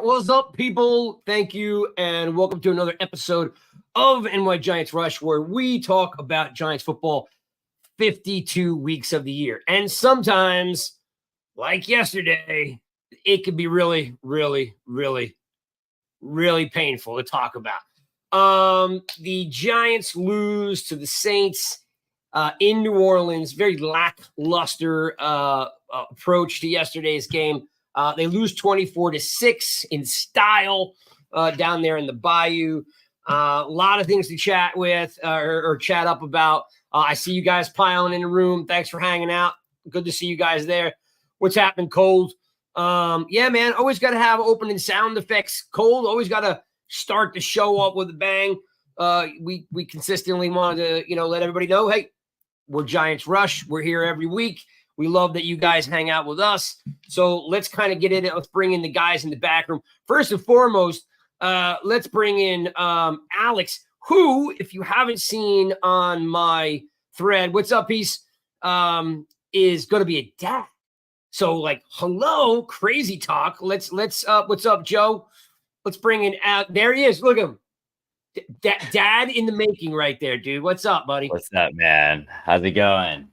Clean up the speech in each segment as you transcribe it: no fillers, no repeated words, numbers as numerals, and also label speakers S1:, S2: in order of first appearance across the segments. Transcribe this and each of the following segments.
S1: What's up, people? Thank you, and welcome to another episode of NY Giants Rush, where we talk about Giants football 52 weeks of the year. And sometimes, like yesterday, it can be really, really, really, really painful to talk about. The Giants lose to the Saints in New Orleans. Very lackluster approach to yesterday's game. They lose 24-6 in style down there in the Bayou. A lot of things to chat with or chat up about. I see you guys piling in the room. Thanks for hanging out. Good to see you guys there. What's happening, Cold? Yeah, man, always got to have opening sound effects. Cold, always got to start the show up with a bang. We consistently wanted to, let everybody know, hey, we're Giants Rush. We're here every week. We love that you guys hang out with us. So let's kind of get in it. Let's bring in the guys in the back room. First and foremost, let's bring in Alex, who, if you haven't seen on my thread, what's up, Peace, is going to be a dad. So, hello, crazy talk. Let's what's up, Joe? Let's bring in out. There he is. Look at him. Dad in the making right there, dude. What's up, buddy?
S2: What's up, man? How's it going?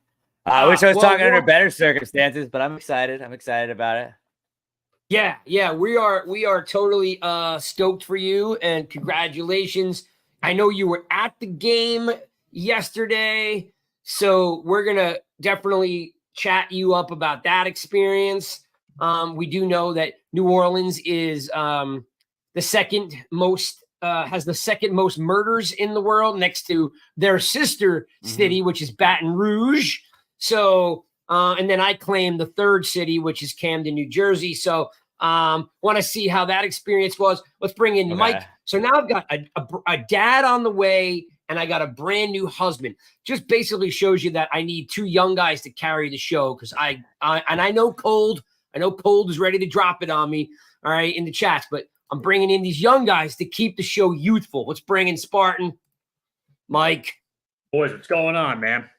S2: I wish I was talking under better circumstances, but I'm excited. I'm excited about it.
S1: Yeah, we are totally stoked for you, and congratulations. I know you were at the game yesterday, so we're gonna definitely chat you up about that experience. We do know that New Orleans is the second most has the second most murders in the world, next to their sister city, which is Baton Rouge. So, and then I claim the third city, which is Camden, New Jersey. So, want to see how that experience was. Let's bring in Mike. So now I've got a dad on the way, and I got a brand new husband. Just basically shows you that I need two young guys to carry the show, because I know Cold. I know Cold is ready to drop it on me. All right, in the chats, but I'm bringing in these young guys to keep the show youthful. Let's bring in Spartan, Mike.
S3: Boys, what's going on, man?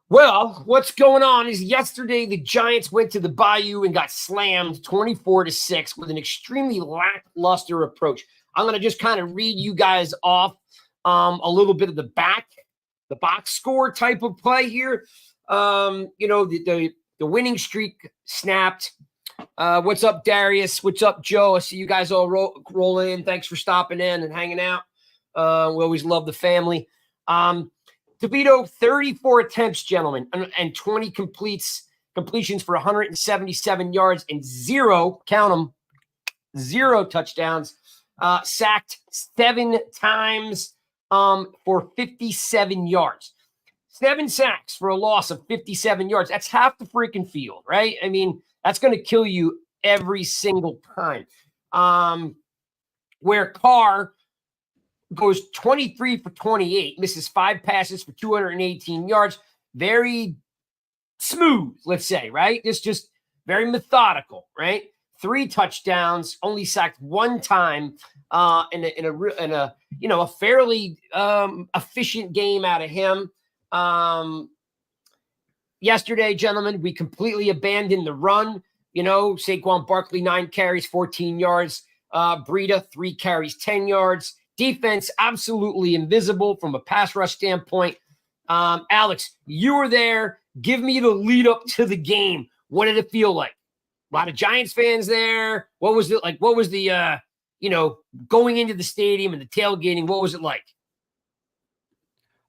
S1: Well, what's going on is yesterday the Giants went to the Bayou and got slammed 24-6 with an extremely lackluster approach. I'm going to just kind of read you guys off a little bit of the box score type of play here. The winning streak snapped. What's up, Darius? What's up, Joe? I see you guys all roll in. Thanks for stopping in and hanging out. We always love the family. DeVito, 34 attempts, gentlemen, and 20 completions for 177 yards and zero touchdowns. Sacked 7 times for 57 yards. 7 sacks for a loss of 57 yards. That's half the freaking field, right? I mean, that's going to kill you every single time. Where Carr goes 23 for 28, misses 5 passes for 218 yards. Very smooth, let's say, right? It's just very methodical, right? 3 touchdowns, only sacked 1 time, in a fairly efficient game out of him. Yesterday, gentlemen, we completely abandoned the run. Saquon Barkley, 9 carries, 14 yards. Breida, 3 carries, 10 yards. Defense, absolutely invisible from a pass rush standpoint. Alex, you were there. Give me the lead up to the game. What did it feel like? A lot of Giants fans there. What was it like? What was the, going into the stadium and the tailgating? What was it like?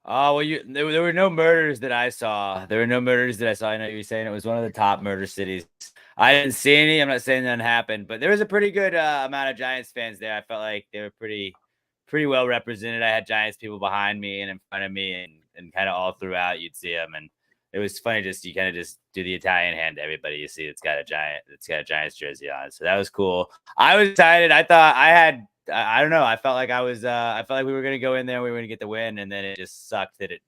S2: Oh, well, there were no murders that I saw. There were no murders that I saw. I know you were saying it was one of the top murder cities. I didn't see any. I'm not saying that happened, but there was a pretty good amount of Giants fans there. I felt like they were pretty well represented. I had Giants people behind me and in front of me, and kind of all throughout you'd see them. And it was funny, you kind of just do the Italian hand to everybody you see. It's got a Giants jersey on. So that was cool. I was excited. I thought I don't know. I felt like I felt like we were going to go in there. We were going to get the win. And then it just sucked that it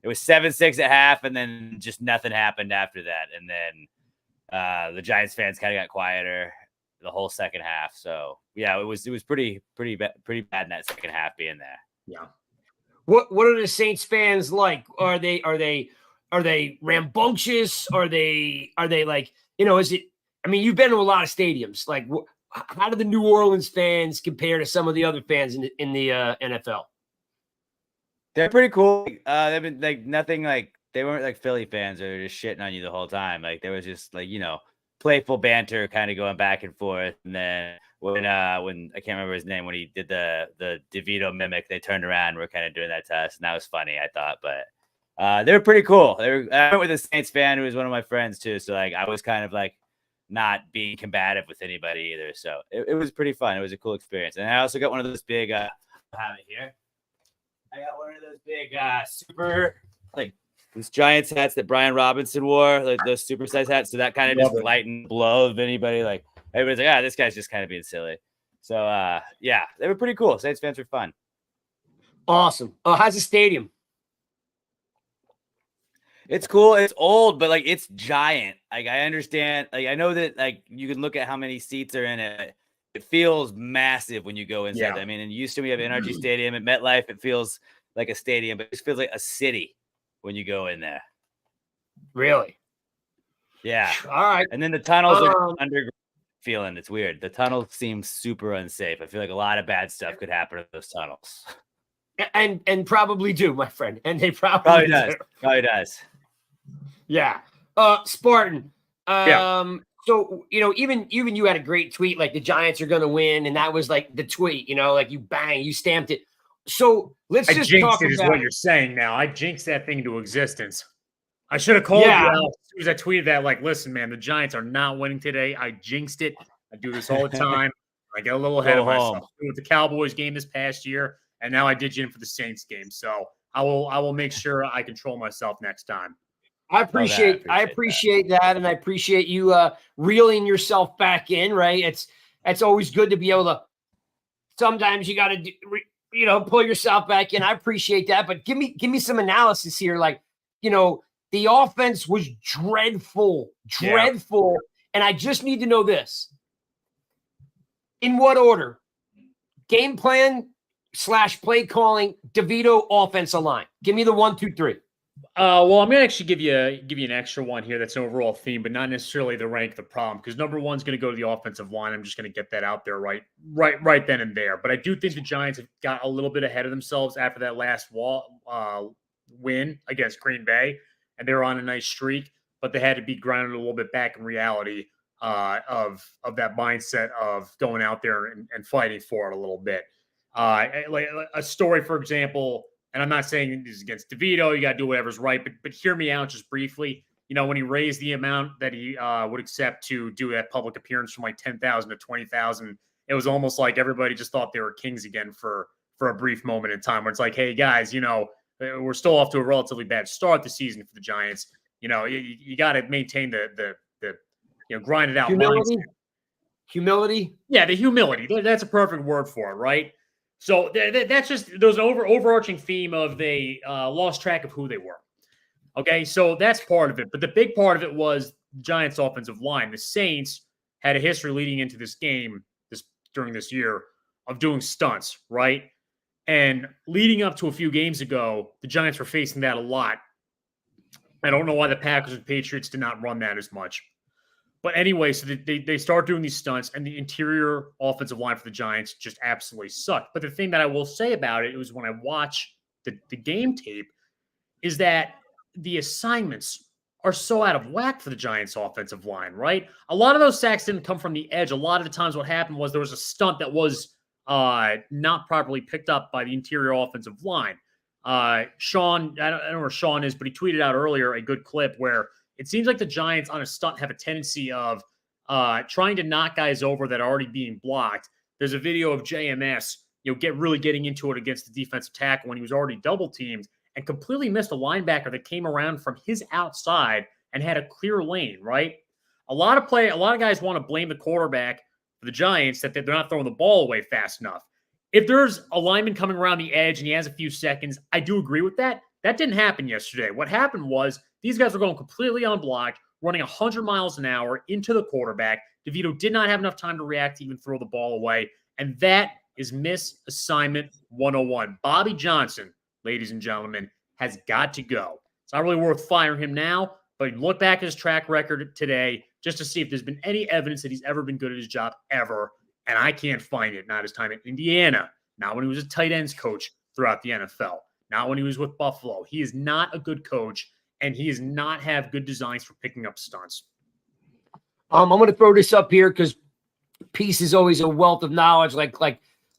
S2: was 7-6 at half. And then just nothing happened after that. And then the Giants fans kind of got quieter the whole second half. So yeah, it was pretty bad in that second half being there.
S3: Yeah.
S1: What are the Saints fans like? Are they rambunctious? Are they like, is it, I mean, you've been to a lot of stadiums. Like, how do the New Orleans fans compare to some of the other fans in the NFL?
S2: They're pretty cool. They've been like nothing like, they weren't like Philly fans or just shitting on you the whole time. Like there was just like, playful banter kind of going back and forth. And then when I can't remember his name, when he did the DeVito mimic, they turned around and were kind of doing that to us. And that was funny, I thought, but they were pretty cool. I went with a Saints fan who was one of my friends too. So like, I was kind of like not being combative with anybody either. So it was pretty fun. It was a cool experience. And I also got one of those big, I have it here. I got one of those big, super, like, those Giants hats that Brian Robinson wore, like those supersized hats. So that kind of just lightened the blow of anybody. Like everybody's like, this guy's just kind of being silly. So yeah, they were pretty cool. Saints fans were fun.
S1: Awesome. Oh, how's the stadium?
S2: It's cool. It's old, but like it's giant. Like I understand. Like I know that like you can look at how many seats are in it. It feels massive when you go inside. Yeah. I mean, in Houston we have NRG Stadium. At MetLife, it feels like a stadium, but it just feels like a city when you go in there.
S1: Really?
S2: Yeah.
S1: All right.
S2: And then the tunnels are underground feeling. It's weird. The tunnels seem super unsafe. I feel like a lot of bad stuff could happen in those tunnels.
S1: And probably do, my friend. And they probably
S2: does.
S1: do.
S2: Probably does.
S1: Yeah. Spartan. So, even you had a great tweet, like the Giants are going to win. And that was like the tweet, like you stamped it. So let's just talk about
S3: is what you're saying now. I jinxed that thing into existence. I should have called you out as soon as I tweeted that. Like, listen, man, the Giants are not winning today. I jinxed it. I do this all the time. I get a little ahead of myself. With the Cowboys game this past year, and now I did you in for the Saints game. So I will make sure I control myself next time.
S1: I appreciate that, and I appreciate you reeling yourself back in. Right? It's always good to be able to. Sometimes you got to pull yourself back in. I appreciate that, but give me some analysis here. Like, the offense was dreadful, and I just need to know this: in what order? Game plan / play calling, DeVito offensive line. Give me the 1, 2, 3.
S3: Well, I'm gonna actually give you an extra one here. That's an overall theme, but not necessarily the rank the problem. Because number one's gonna go to the offensive line. I'm just gonna get that out there right then and there. But I do think the Giants have got a little bit ahead of themselves after that last win against Green Bay, and they were on a nice streak. But they had to be grounded a little bit back in reality of that mindset of going out there and fighting for it a little bit. Like a story, for example. And I'm not saying this is against DeVito. You got to do whatever's right. But hear me out just briefly. When he raised the amount that he would accept to do that public appearance from like 10,000 to 20,000, it was almost like everybody just thought they were kings again for a brief moment in time where it's like, hey, guys, we're still off to a relatively bad start this season for the Giants. You got to maintain the grind it out mindset.
S1: Humility?
S3: Yeah, the humility. That's a perfect word for it, right? So that's just those overarching theme of they lost track of who they were. Okay, so that's part of it. But the big part of it was Giants' offensive line. The Saints had a history leading into this game during this year of doing stunts, right? And leading up to a few games ago, the Giants were facing that a lot. I don't know why the Packers and Patriots did not run that as much. But anyway, so they start doing these stunts, and the interior offensive line for the Giants just absolutely sucked. But the thing that I will say about it was when I watch the game tape is that the assignments are so out of whack for the Giants offensive line, right? A lot of those sacks didn't come from the edge. A lot of the times what happened was there was a stunt that was not properly picked up by the interior offensive line. Sean, I don't know where Sean is, but he tweeted out earlier a good clip where it seems like the Giants on a stunt have a tendency of trying to knock guys over that are already being blocked. There's a video of JMS, getting into it against the defensive tackle when he was already double teamed and completely missed a linebacker that came around from his outside and had a clear lane, right? A lot of guys want to blame the quarterback for the Giants that they're not throwing the ball away fast enough. If there's a lineman coming around the edge and he has a few seconds, I do agree with that. That didn't happen yesterday. What happened was these guys were going completely unblocked, running 100 miles an hour into the quarterback. DeVito did not have enough time to react to even throw the ball away. And that is misassignment 101. Bobby Johnson, ladies and gentlemen, has got to go. It's not really worth firing him now, but look back at his track record today just to see if there's been any evidence that he's ever been good at his job ever. And I can't find it. Not his time at Indiana, not when he was a tight ends coach throughout the NFL, not when he was with Buffalo. He is not a good coach, and he does not have good designs for picking up stunts.
S1: I'm going to throw this up here because Peace is always a wealth of knowledge, like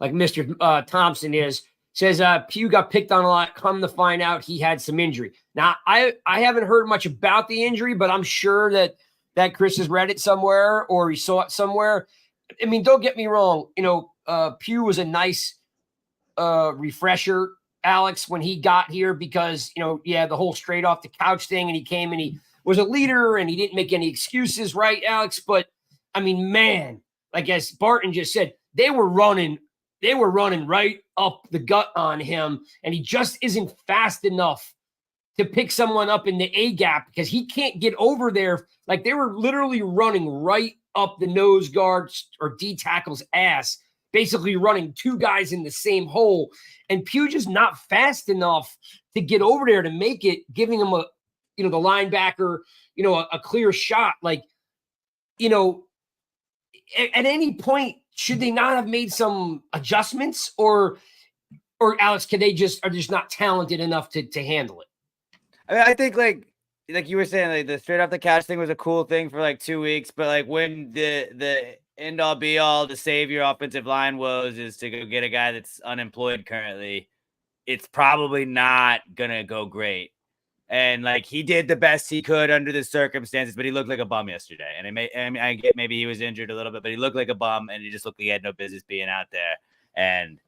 S1: Mr. Thompson is. Says Pugh got picked on a lot. Come to find out, he had some injury. Now, I haven't heard much about the injury, but I'm sure that Chris has read it somewhere or he saw it somewhere. I mean, don't get me wrong. Pugh was a nice refresher, Alex, when he got here because, the whole straight off the couch thing, and he came and he was a leader and he didn't make any excuses, right, Alex? But, I mean, man, like as Barton just said, they were running right up the gut on him, and he just isn't fast enough to pick someone up in the A gap because he can't get over there. Like they were literally running right up the nose guards or D tackle's ass, basically running two guys in the same hole. And Pugh just not fast enough to get over there to make it, giving him the linebacker, a clear shot. Like, at any point, should they not have made some adjustments or Alex, are they just not talented enough to handle it?
S2: I mean, I think like you were saying, like the straight off the couch thing was a cool thing for like 2 weeks, but like when the end all be all to save your offensive line woes is to go get a guy that's unemployed currently, it's probably not gonna go great. And like he did the best he could under the circumstances, but he looked like a bum yesterday. And I get maybe he was injured a little bit, but he looked like a bum, and he just looked like he had no business being out there. And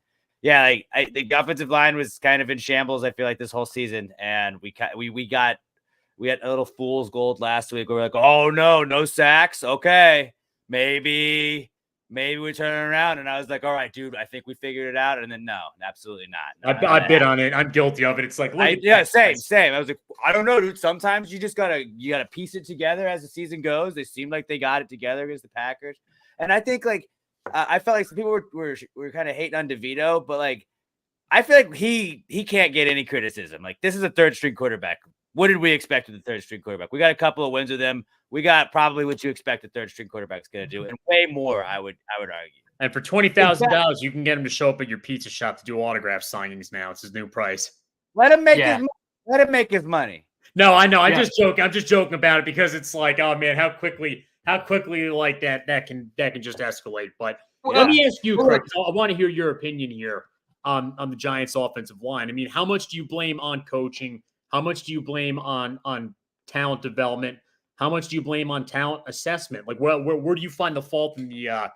S2: yeah, like I think the offensive line was kind of in shambles, I feel like, this whole season. And we had a little fool's gold last week where we're like, oh no sacks. Okay. Maybe we're turning around. And I was like, all right, dude, I think we figured it out. And then no, absolutely not.
S3: I bid on it. I'm guilty of it. It's like,
S2: same. I was like, I don't know, dude. Sometimes you just gotta piece it together as the season goes. They seem like they got it together against the Packers. And I think like, I felt like some people were kind of hating on DeVito, but like, I feel like he can't get any criticism. Like, this is a third string quarterback. What did we expect of the third string quarterback? We got a couple of wins with him. We got probably what you expect a third string quarterback's going to do, and way more, I would argue.
S3: And for $20,000, you can get him to show up at your pizza shop to do autograph signings now. It's his new price.
S2: Let him make his money.
S3: No, I know. I'm just joking about it because it's like, oh man, how quickly like that can just escalate. But let me ask you, Craig, I want to hear your opinion here on the Giants offensive line. I mean, how much do you blame on coaching? How much do you blame on talent development? How much do you blame on talent assessment? Like, where do you find the fault in the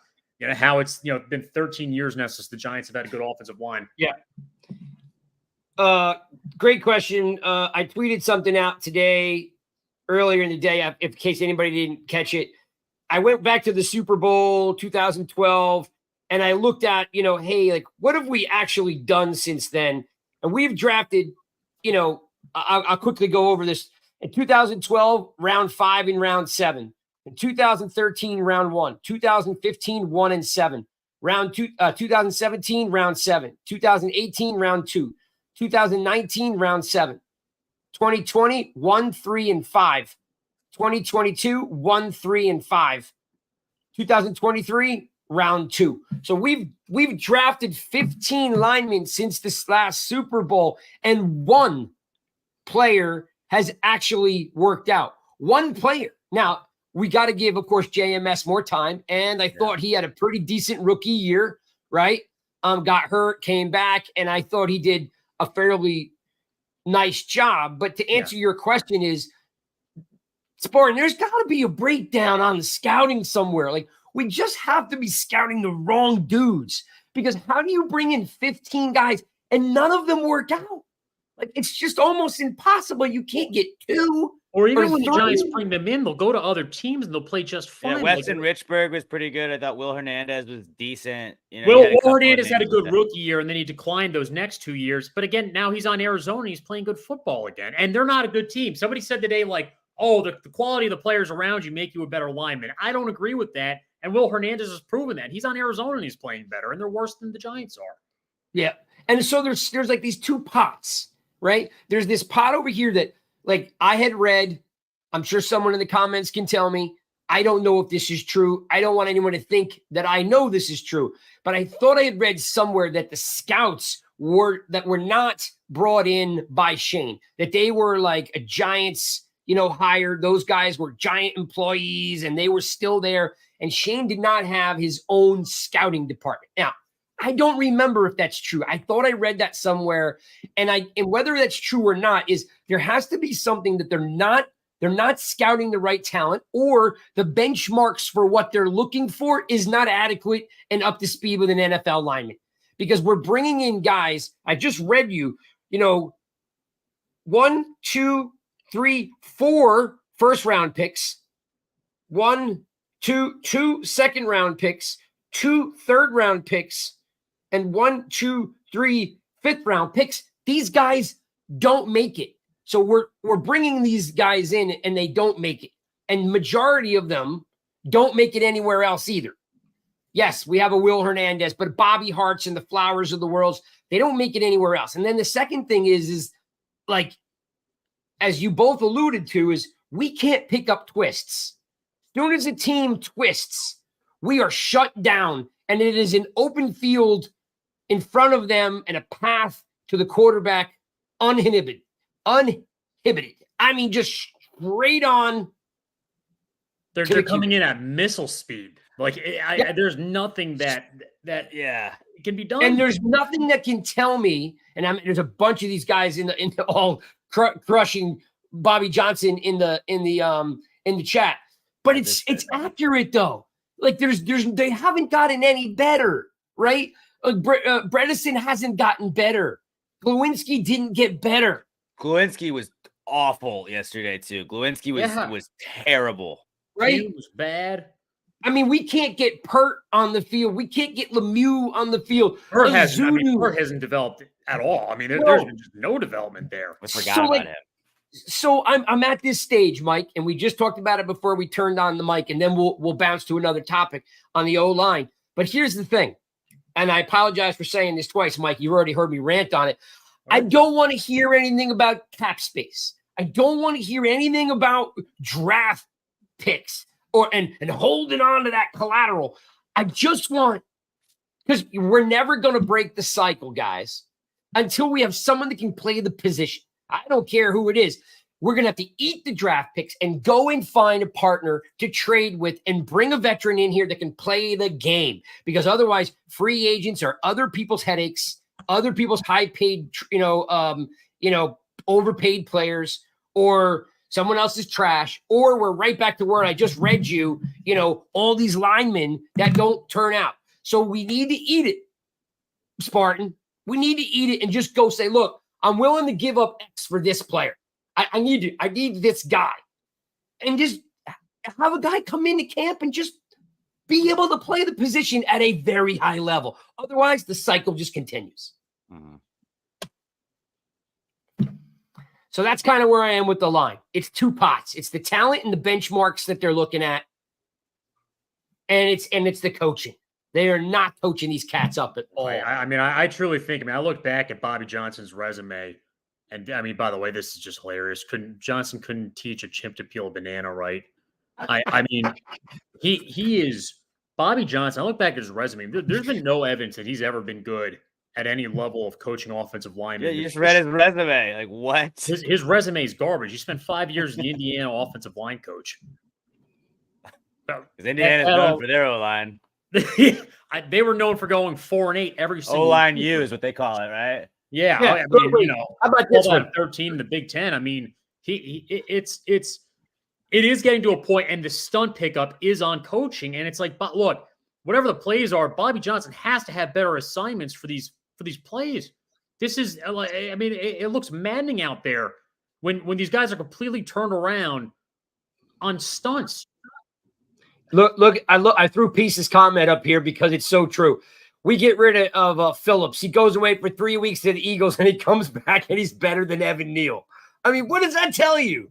S3: how it's been 13 years now since the Giants have had a good offensive line?
S1: Yeah. Great question. I tweeted something out today, earlier in the day, in case anybody didn't catch it. I went back to the Super Bowl 2012, and I looked at, hey, like, what have we actually done since then? And we've drafted, I'll quickly go over this. In 2012, round 5 and round 7. In 2013, round 1. 2015, 1 and 7. 2017, round 7. 2018, round 2. 2019, round 7. 2020, 1, 3, and 5. 2022, 1, 3, and 5. 2023, round 2. So we've drafted 15 linemen since this last Super Bowl, and one player has actually worked out. One player. Now, we got to give, of course, JMS more time, and I thought he had a pretty decent rookie year, right? Got hurt, came back, and I thought he did a fairly nice job. But to answer your question is, Spartan, there's got to be a breakdown on the scouting somewhere. Like, we just have to be scouting the wrong dudes, because how do you bring in 15 guys and none of them work out? Like, it's just almost impossible. You can't get 2.
S3: Or even when the
S1: 3.
S3: Giants bring them in, they'll go to other teams and they'll play just fine.
S2: Yeah, Weston Richburg was pretty good. I thought Will Hernandez was decent.
S3: Will Hernandez had a good rookie year, and then he declined those next 2 years. But again, now he's on Arizona. And he's playing good football again. And they're not a good team. Somebody said today, like, oh, the quality of the players around you make you a better lineman. I don't agree with that. And Will Hernandez has proven that. He's on Arizona and he's playing better, and they're worse than the Giants are.
S1: Yeah. And so there's like these 2 pots, right? There's this pot over here that, like, I had read. I'm sure someone in the comments can tell me. I don't know if this is true. I don't want anyone to think that I know this is true. But I thought I had read somewhere that the scouts were not brought in by Shane, that they were like a Giants, hired. Those guys were Giant employees and they were still there. And Shane did not have his own scouting department. Now, I don't remember if that's true. I thought I read that somewhere. And whether that's true or not is there has to be something that they're not scouting the right talent, or the benchmarks for what they're looking for is not adequate and up to speed with an NFL lineman. Because we're bringing in guys, I just read 1, 2, 3, 4 first-round picks, 2 second-round picks, 2 third-round picks, and 1, 2, 3 fifth-round picks. These guys don't make it. So we're bringing these guys in and they don't make it. And majority of them don't make it anywhere else either. Yes, we have a Will Hernandez, but Bobby Hart's and the Flowers of the world, they don't make it anywhere else. And then the second thing is like, as you both alluded to, is we can't pick up twists. As soon as a team twists, we are shut down, and it is an open field in front of them and a path to the quarterback uninhibited. I mean, just straight on.
S3: They're coming in at missile speed. Like, there's nothing that can be done.
S1: And there's nothing that can tell me. And there's a bunch of these guys in the all crushing Bobby Johnson in the chat. But it's accurate though. Like they haven't gotten any better, right? Bredesen hasn't gotten better. Glowinski didn't get better.
S2: Glowinski was awful yesterday too. Glowinski was terrible.
S1: Right?
S3: He was bad.
S1: I mean, we can't get Pert on the field. We can't get Lemieux on the field.
S3: Pert hasn't developed at all. I mean, there's been just no development there.
S2: I forgot about him.
S1: So I'm at this stage, Mike, and we just talked about it before we turned on the mic, and then we'll bounce to another topic on the O-line. But here's the thing, and I apologize for saying this twice, Mike. You've already heard me rant on it. I don't want to hear anything about cap space. I don't want to hear anything about draft picks and holding on to that collateral. I just want, because we're never going to break the cycle, guys, until we have someone that can play the position. I don't care who it is. We're going to have to eat the draft picks and go and find a partner to trade with and bring a veteran in here that can play the game, because otherwise free agents are other people's headaches, other people's high-paid, overpaid players, or someone else's trash, or we're right back to where I just read you, all these linemen that don't turn out. So we need to eat it, Spartan. We need to eat it and just go say, look, I'm willing to give up X for this player. I need this guy. And just have a guy come into camp and just be able to play the position at a very high level. Otherwise, the cycle just continues.
S2: Mm-hmm.
S1: So that's kind of where I am with the line. It's 2 pots. It's the talent and the benchmarks that they're looking at. And it's the coaching. They are not coaching these cats up at all.
S3: I truly think, I look back at Bobby Johnson's resume, and by the way, this is just hilarious. Johnson couldn't teach a chimp to peel a banana right. He is Bobby Johnson. I look back at his resume. There's been no evidence that he's ever been good at any level of coaching offensive linemen.
S2: Yeah, you just read his resume. Like, what?
S3: His resume is garbage. He spent 5 years as the Indiana offensive line coach.
S2: Because Indiana's known for their O-line.
S3: They were known for going 4-8 every single
S2: O-line U is what they call it, right?
S3: Yeah,
S1: Yeah,
S3: I mean,
S1: great week. How about this one?
S3: 13 in the Big Ten. I mean, it is getting to a point, and the stunt pickup is on coaching. And it's like, but look, whatever the plays are, Bobby Johnson has to have better assignments for these plays. This is, I mean, it looks maddening out there when these guys are completely turned around on stunts.
S1: Look, I threw Peace's comment up here because it's so true. We get rid of Phillips. He goes away for 3 weeks to the Eagles, and he comes back, and he's better than Evan Neal. I mean, what does that tell you?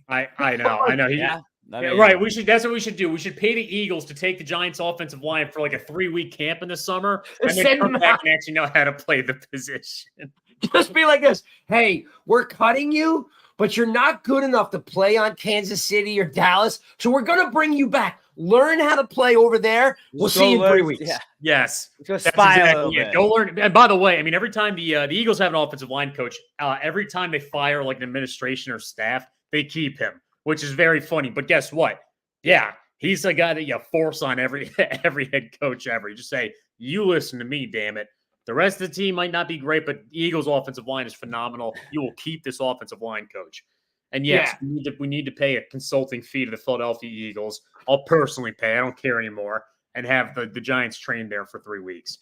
S3: I know.
S2: Yeah. I mean,
S3: Right. That's what we should do. We should pay the Eagles to take the Giants offensive line for like a 3-week camp in the summer and then come back and actually know how to play the position.
S1: Just be like this. Hey, we're cutting you, but you're not good enough to play on Kansas City or Dallas. So we're going to bring you back. Learn how to play over there. We'll see you in 3 weeks.
S2: Yeah.
S3: Yes.
S2: Go spy a little bit.
S3: Go learn. And by the way, I mean, every time the Eagles have an offensive line coach, every time they fire like an administration or staff, they keep him, which is very funny. But guess what? Yeah, he's a guy that you force on every head coach ever. You just say, you listen to me, damn it. The rest of the team might not be great, but the Eagles' offensive line is phenomenal. You will keep this offensive line coach. And yes, we need to pay a consulting fee to the Philadelphia Eagles. I'll personally pay. I don't care anymore. And have the Giants trained there for 3 weeks.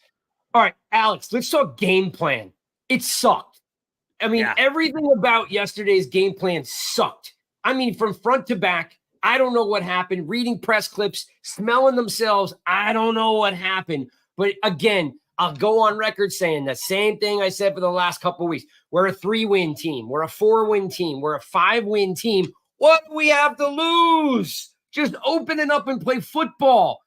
S1: All right, Alex, let's talk game plan. It sucked. I mean, everything about yesterday's game plan sucked. I mean, from front to back, I don't know what happened. Reading press clips, smelling themselves, I don't know what happened. But again, I'll go on record saying the same thing I said for the last couple of weeks. We're a 3-win team. We're a 4-win team. We're a 5-win team. What do we have to lose? Just open it up and play football.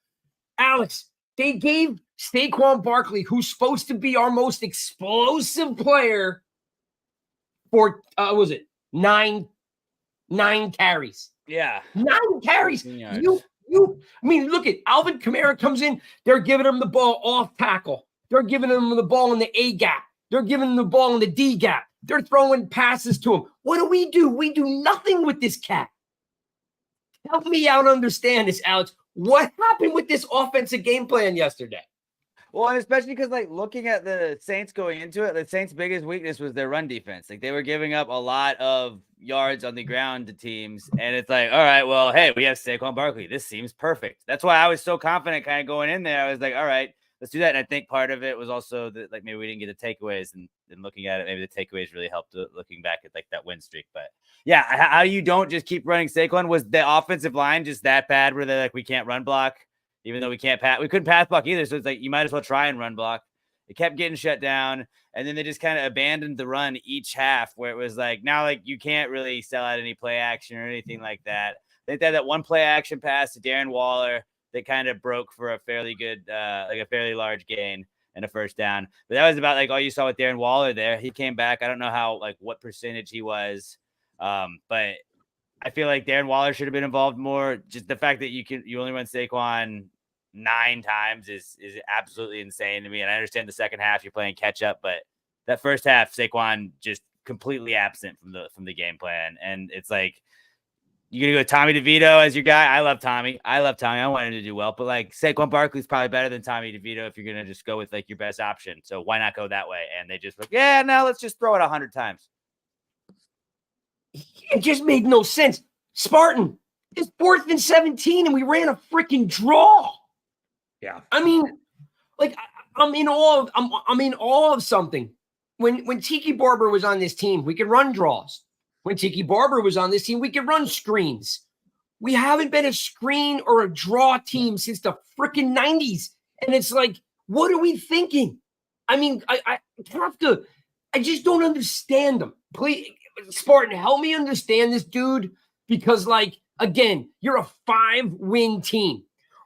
S1: Alex, they gave Saquon Barkley, who's supposed to be our most explosive player, for, nine carries.
S2: Yeah.
S1: 9 carries. I mean, look at Alvin Kamara comes in. They're giving him the ball off tackle. They're giving him the ball in the A gap. They're giving him the ball in the D gap. They're throwing passes to him. What do? We do nothing with this cat. Help me out understand this, Alex. What happened with this offensive game plan yesterday?
S2: Well, and especially because, like, looking at the Saints going into it, the Saints' biggest weakness was their run defense. Like, they were giving up a lot of yards on the ground to teams. And it's like, all right, well, hey, we have Saquon Barkley. This seems perfect. That's why I was so confident kind of going in there. I was like, all right, let's do that. And I think part of it was also that, like, maybe we didn't get the takeaways. And looking at it, maybe the takeaways really helped looking back at, like, that win streak. But, yeah, how you don't just keep running Saquon? Was the offensive line just that bad where they're like, we can't run block? Even though we couldn't pass block either. So it's like, you might as well try and run block. It kept getting shut down. And then they just kind of abandoned the run each half where it was like, now, like, you can't really sell out any play action or anything like that. They had that one play action pass to Darren Waller that kind of broke for a fairly good, like a fairly large gain and a first down. But that was about like all you saw with Darren Waller there. He came back. I don't know how, like, what percentage he was. But I feel like Darren Waller should have been involved more. Just the fact that you only run Saquon 9 times is absolutely insane to me. And I understand the second half you're playing catch up, but that first half Saquon just completely absent from the game plan. And it's like, you're gonna go Tommy DeVito as your guy. I love Tommy. I want him to do well, but like Saquon Barkley's probably better than Tommy DeVito if you're gonna just go with like your best option. So why not go that way? And they just like, yeah, no, let's just throw it 100 times.
S1: It just made no sense. Spartan, it's 4th and 17, and we ran a freaking draw.
S3: Yeah.
S1: I mean, like, I'm in awe of something. When Tiki Barber was on this team, we could run draws. When Tiki Barber was on this team, we could run screens. We haven't been a screen or a draw team since the freaking 90s. And it's like, what are we thinking? I mean, Kafka, I just don't understand them. Please, Spartan, help me understand this dude, because, like, again, you're a 5-win team.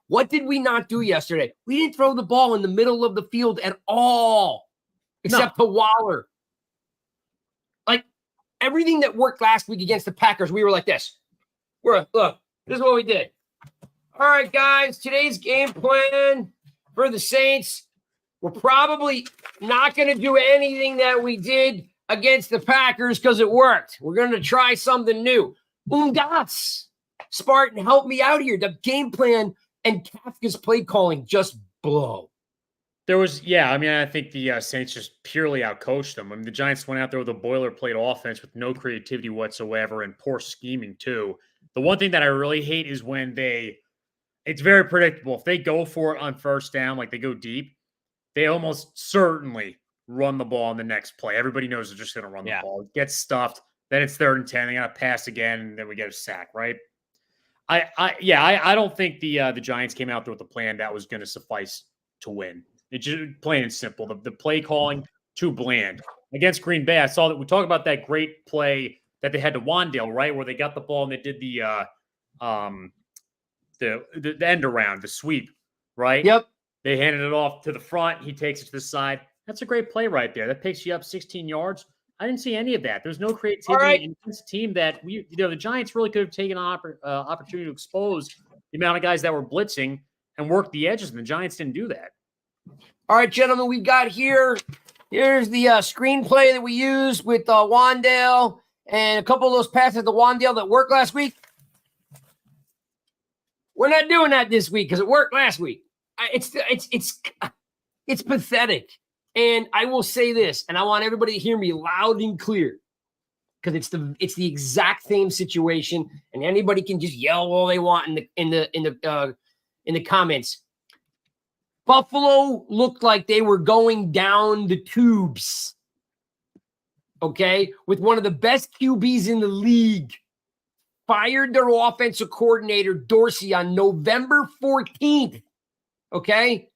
S1: What did we not do yesterday? We didn't throw the ball in the middle of the field at all, except to Waller. Like, everything that worked last week against the Packers, we were like this. Look, this is what we did. All right, guys, today's game plan for the Saints. We're probably not going to do anything that we did against the Packers because it worked. We're going to try something new. Ungas. Spartan, help me out here. The game plan and Kafka's play calling just blow.
S3: There was, yeah. I mean, I think the Saints just purely outcoached them. I mean, the Giants went out there with a boilerplate offense with no creativity whatsoever and poor scheming too. The one thing that I really hate is when it's very predictable. If they go for it on first down, like they go deep, they almost certainly run the ball on the next play. Everybody knows they're just going to run the ball. It gets stuffed. Then it's 3rd and 10. They got to pass again, and then we get a sack, right? I don't think the Giants came out there with a plan that was going to suffice to win. It's just plain and simple. The play calling too bland against Green Bay. I saw that we talked about that great play that they had to Wandale, right, where they got the ball and they did the end around, the sweep, right?
S1: Yep.
S3: They handed it off to the front. He takes it to the side. That's a great play right there. That picks you up 16 yards. I didn't see any of that. There's no creativity in this team that the Giants really could have taken an opportunity to expose the amount of guys that were blitzing and work the edges, and the Giants didn't do that.
S1: All right, gentlemen, we've got here's the screenplay that we used with Wandale and a couple of those passes to Wandale that worked last week. We're not doing that this week because it worked last week. It's pathetic. And I will say this, and I want everybody to hear me loud and clear, because it's the exact same situation, and anybody can just yell all they want in the comments. Buffalo looked like they were going down the tubes. Okay, with one of the best QBs in the league, fired their offensive coordinator Dorsey on November 14th. Okay.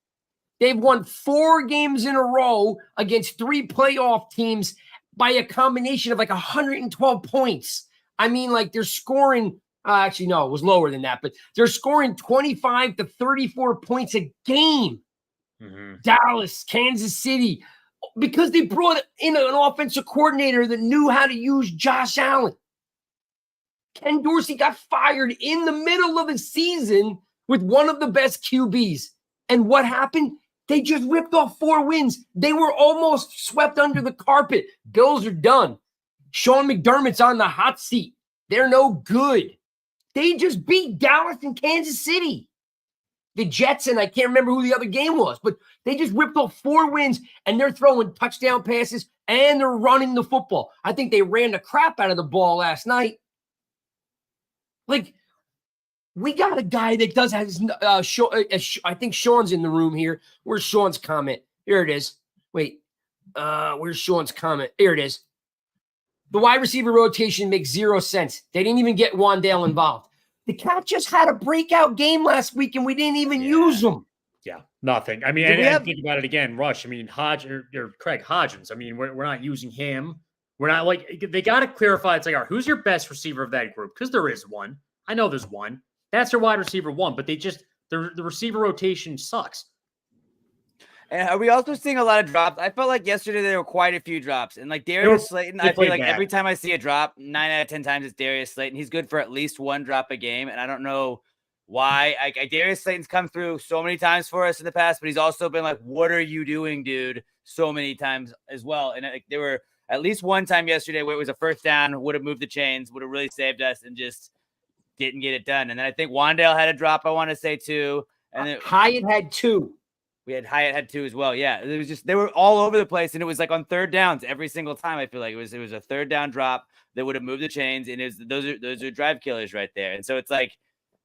S1: They've won 4 games in a row against 3 playoff teams by a combination of like 112 points. I mean, like they're scoring, actually, no, it was lower than that, but they're scoring 25 to 34 points a game. Mm-hmm. Dallas, Kansas City, because they brought in an offensive coordinator that knew how to use Josh Allen. Ken Dorsey got fired in the middle of the season with one of the best QBs. And what happened? They just ripped off 4 wins. They were almost swept under the carpet. Bills are done. Sean McDermott's on the hot seat. They're no good. They just beat Dallas and Kansas City. The Jets, and I can't remember who the other game was, but they just ripped off 4 wins, and they're throwing touchdown passes, and they're running the football. I think they ran the crap out of the ball last night. Like, we got a guy that does has I think Sean's in the room here. Where's Sean's comment? Here it is. Wait, where's Sean's comment? Here it is. The wide receiver rotation makes 0 sense. They didn't even get Wandale involved. The cat just had a breakout game last week, and we didn't even use him.
S3: Yeah, nothing. I mean, and think about it again, Rush. I mean, Craig Hodgins. I mean, we're not using him. We're not like they got to clarify. It's like, all right, who's your best receiver of that group? Because there is one. I know there's one. That's their wide receiver 1, but they just the receiver rotation sucks.
S2: And are we also seeing a lot of drops? I felt like yesterday there were quite a few drops. And like Darius Slayton, I feel like every time I see a drop, 9 out of 10 times it's Darius Slayton. He's good for at least 1 drop a game. And I don't know why. Darius Slayton's come through so many times for us in the past, but he's also been like, what are you doing, dude? So many times as well. And like, there were at least one time yesterday where it was a first down, would have moved the chains, would have really saved us, and just didn't get it done. And then I think Wandale had a drop, I want to say, too. And then
S1: Hyatt had 2.
S2: Hyatt had 2 as well. Yeah, it was just they were all over the place, and it was like on third downs every single time. I feel like it was a third down drop that would have moved the chains, and those are drive killers right there. And so it's like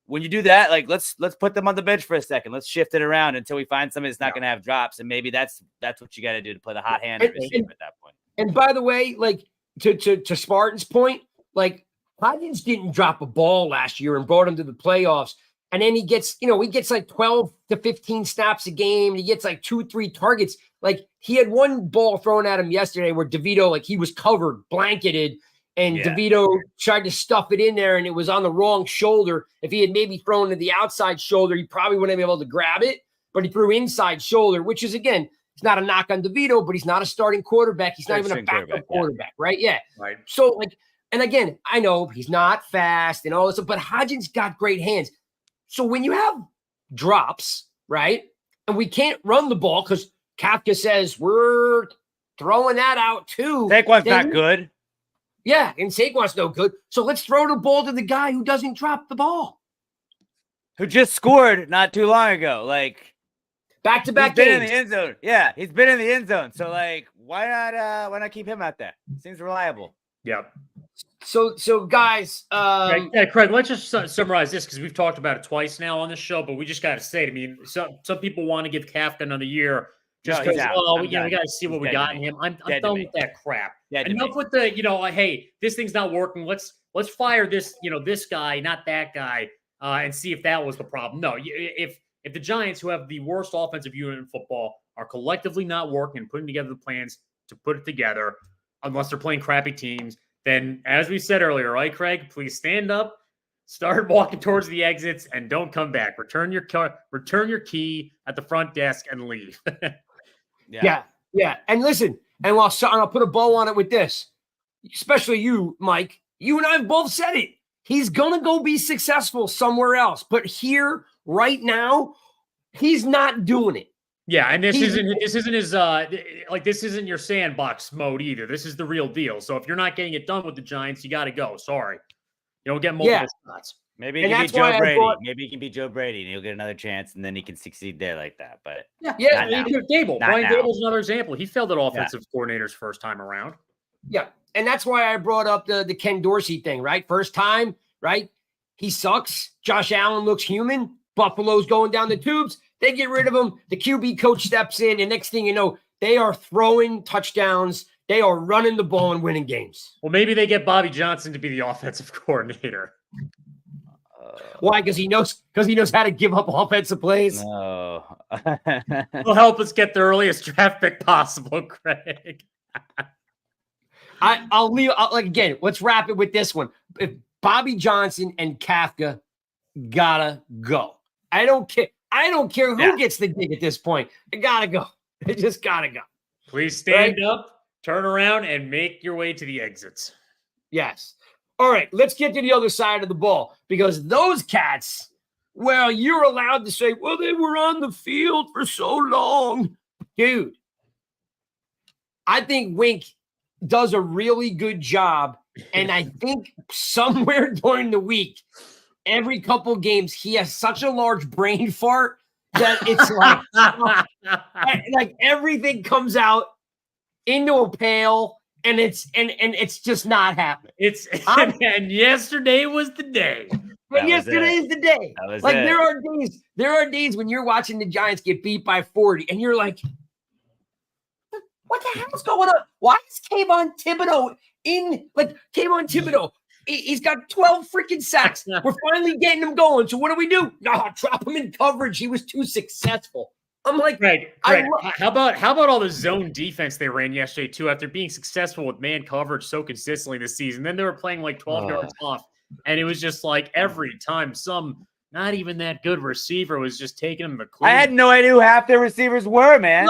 S2: when you do that, like let's put them on the bench for a second. Let's shift it around until we find somebody that's not going to have drops, and maybe that's what you got to do to play the hot hand receiver at that point. And
S1: by the way, like to Spartan's point, like Hodgins didn't drop a ball last year and brought him to the playoffs. And then he gets like 12 to 15 snaps a game. He gets like 2-3 targets. Like he had one ball thrown at him yesterday where DeVito, like he was covered, blanketed, and DeVito tried to stuff it in there and it was on the wrong shoulder. If he had maybe thrown to the outside shoulder, he probably wouldn't have been able to grab it, but he threw inside shoulder, which is, again, it's not a knock on DeVito, but he's not a starting quarterback. He's not even a backup quarterback, right? Yeah.
S3: Right.
S1: So, like, and again, I know he's not fast and all this, but Hodgins got great hands. So when you have drops, right, and we can't run the ball because Kafka says we're throwing that out too.
S2: Saquon's not good.
S1: Yeah, and Saquon's no good. So let's throw the ball to the guy who doesn't drop the ball.
S2: Who just scored not too long ago. Like,
S1: Back-to-back
S2: He's been in
S1: games.
S2: the end zone. Yeah, he's been in the end zone. So like, why not keep him out there? Seems reliable.
S3: Yeah.
S1: So guys,
S3: Craig, let's just summarize this because we've talked about it twice now on this show, but we just got to say it. I mean, some people want to give Kafka another year just
S2: No, he's
S3: because,
S2: out.
S3: we got to see what we got in him. I'm done with that crap. Enough with the, hey, this thing's not working. Let's fire this, this guy, not that guy, and see if that was the problem. No, if the Giants, who have the worst offensive unit in football, are collectively not working and putting together the plans to put it together, unless they're playing crappy teams, then, as we said earlier, right, Craig, please stand up, start walking towards the exits, and don't come back. Return your key at the front desk and leave.
S1: Yeah. And listen, and I'll put a bow on it with this, especially you, Mike. You and I have both said it. He's gonna go be successful somewhere else, but here, right now, he's not doing it.
S3: Yeah, and this isn't his this isn't your sandbox mode either. This is the real deal. So if you're not getting it done with the Giants, you got to go. Sorry, you don't get multiple shots.
S2: Maybe he can be Joe Brady. Maybe he can be Joe Brady, and he'll get another chance, and then he can succeed there like that. But
S3: Dable. Brian Dable's another example. He failed at offensive coordinator's first time around.
S1: Yeah, and that's why I brought up the Ken Dorsey thing. Right, first time. Right, he sucks. Josh Allen looks human. Buffalo's going down the tubes. They get rid of him. The QB coach steps in, and next thing you know, they are throwing touchdowns. They are running the ball and winning games.
S3: Well, maybe they get Bobby Johnson to be the offensive coordinator.
S1: Why? Because he knows how to give up offensive plays.
S2: No.
S3: Will help us get the earliest draft pick possible, Craig.
S1: Again, let's wrap it with this one. If Bobby Johnson and Kafka gotta go. I don't care who gets the gig at this point. They gotta go. They just gotta go.
S3: Please stand up, turn around, and make your way to the exits.
S1: Yes. All right, let's get to the other side of the ball, because those cats, well, you're allowed to say, well, they were on the field for so long. Dude, I think Wink does a really good job, and I think somewhere during the week, every couple games, he has such a large brain fart that it's like everything comes out into a pail, and it's just not happening.
S3: And yesterday was the day.
S1: But yesterday is the day. Like there are days when you're watching the Giants get beat by 40, and you're like, what the hell's going on? Why is Kayvon Thibodeau Kayvon Thibodeau? He's got 12 freaking sacks. We're finally getting him going. So what do we do? No, drop him in coverage. He was too successful. I'm like,
S3: Greg, how about all the zone defense they ran yesterday too? After being successful with man coverage so consistently this season, then they were playing like 12 yards off, and it was just like every time some not even that good receiver was just taking them to clean.
S2: I had no idea who half their receivers were, man.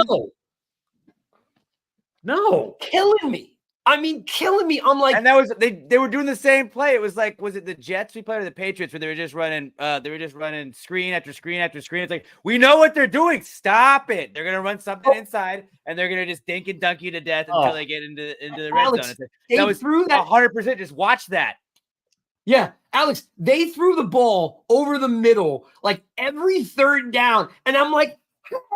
S3: No,
S1: killing me. I mean, killing me. I'm like,
S2: and that was they were doing the same play. It was like, was it the Jets we played or the Patriots where they were just running screen after screen after screen? It's like, we know what they're doing. Stop it. They're gonna run something inside and they're gonna just dink and dunk you to death until they get into the red zone. Like, that was 100%. Just watch that.
S1: Yeah, Alex, they threw the ball over the middle like every third down, and I'm like,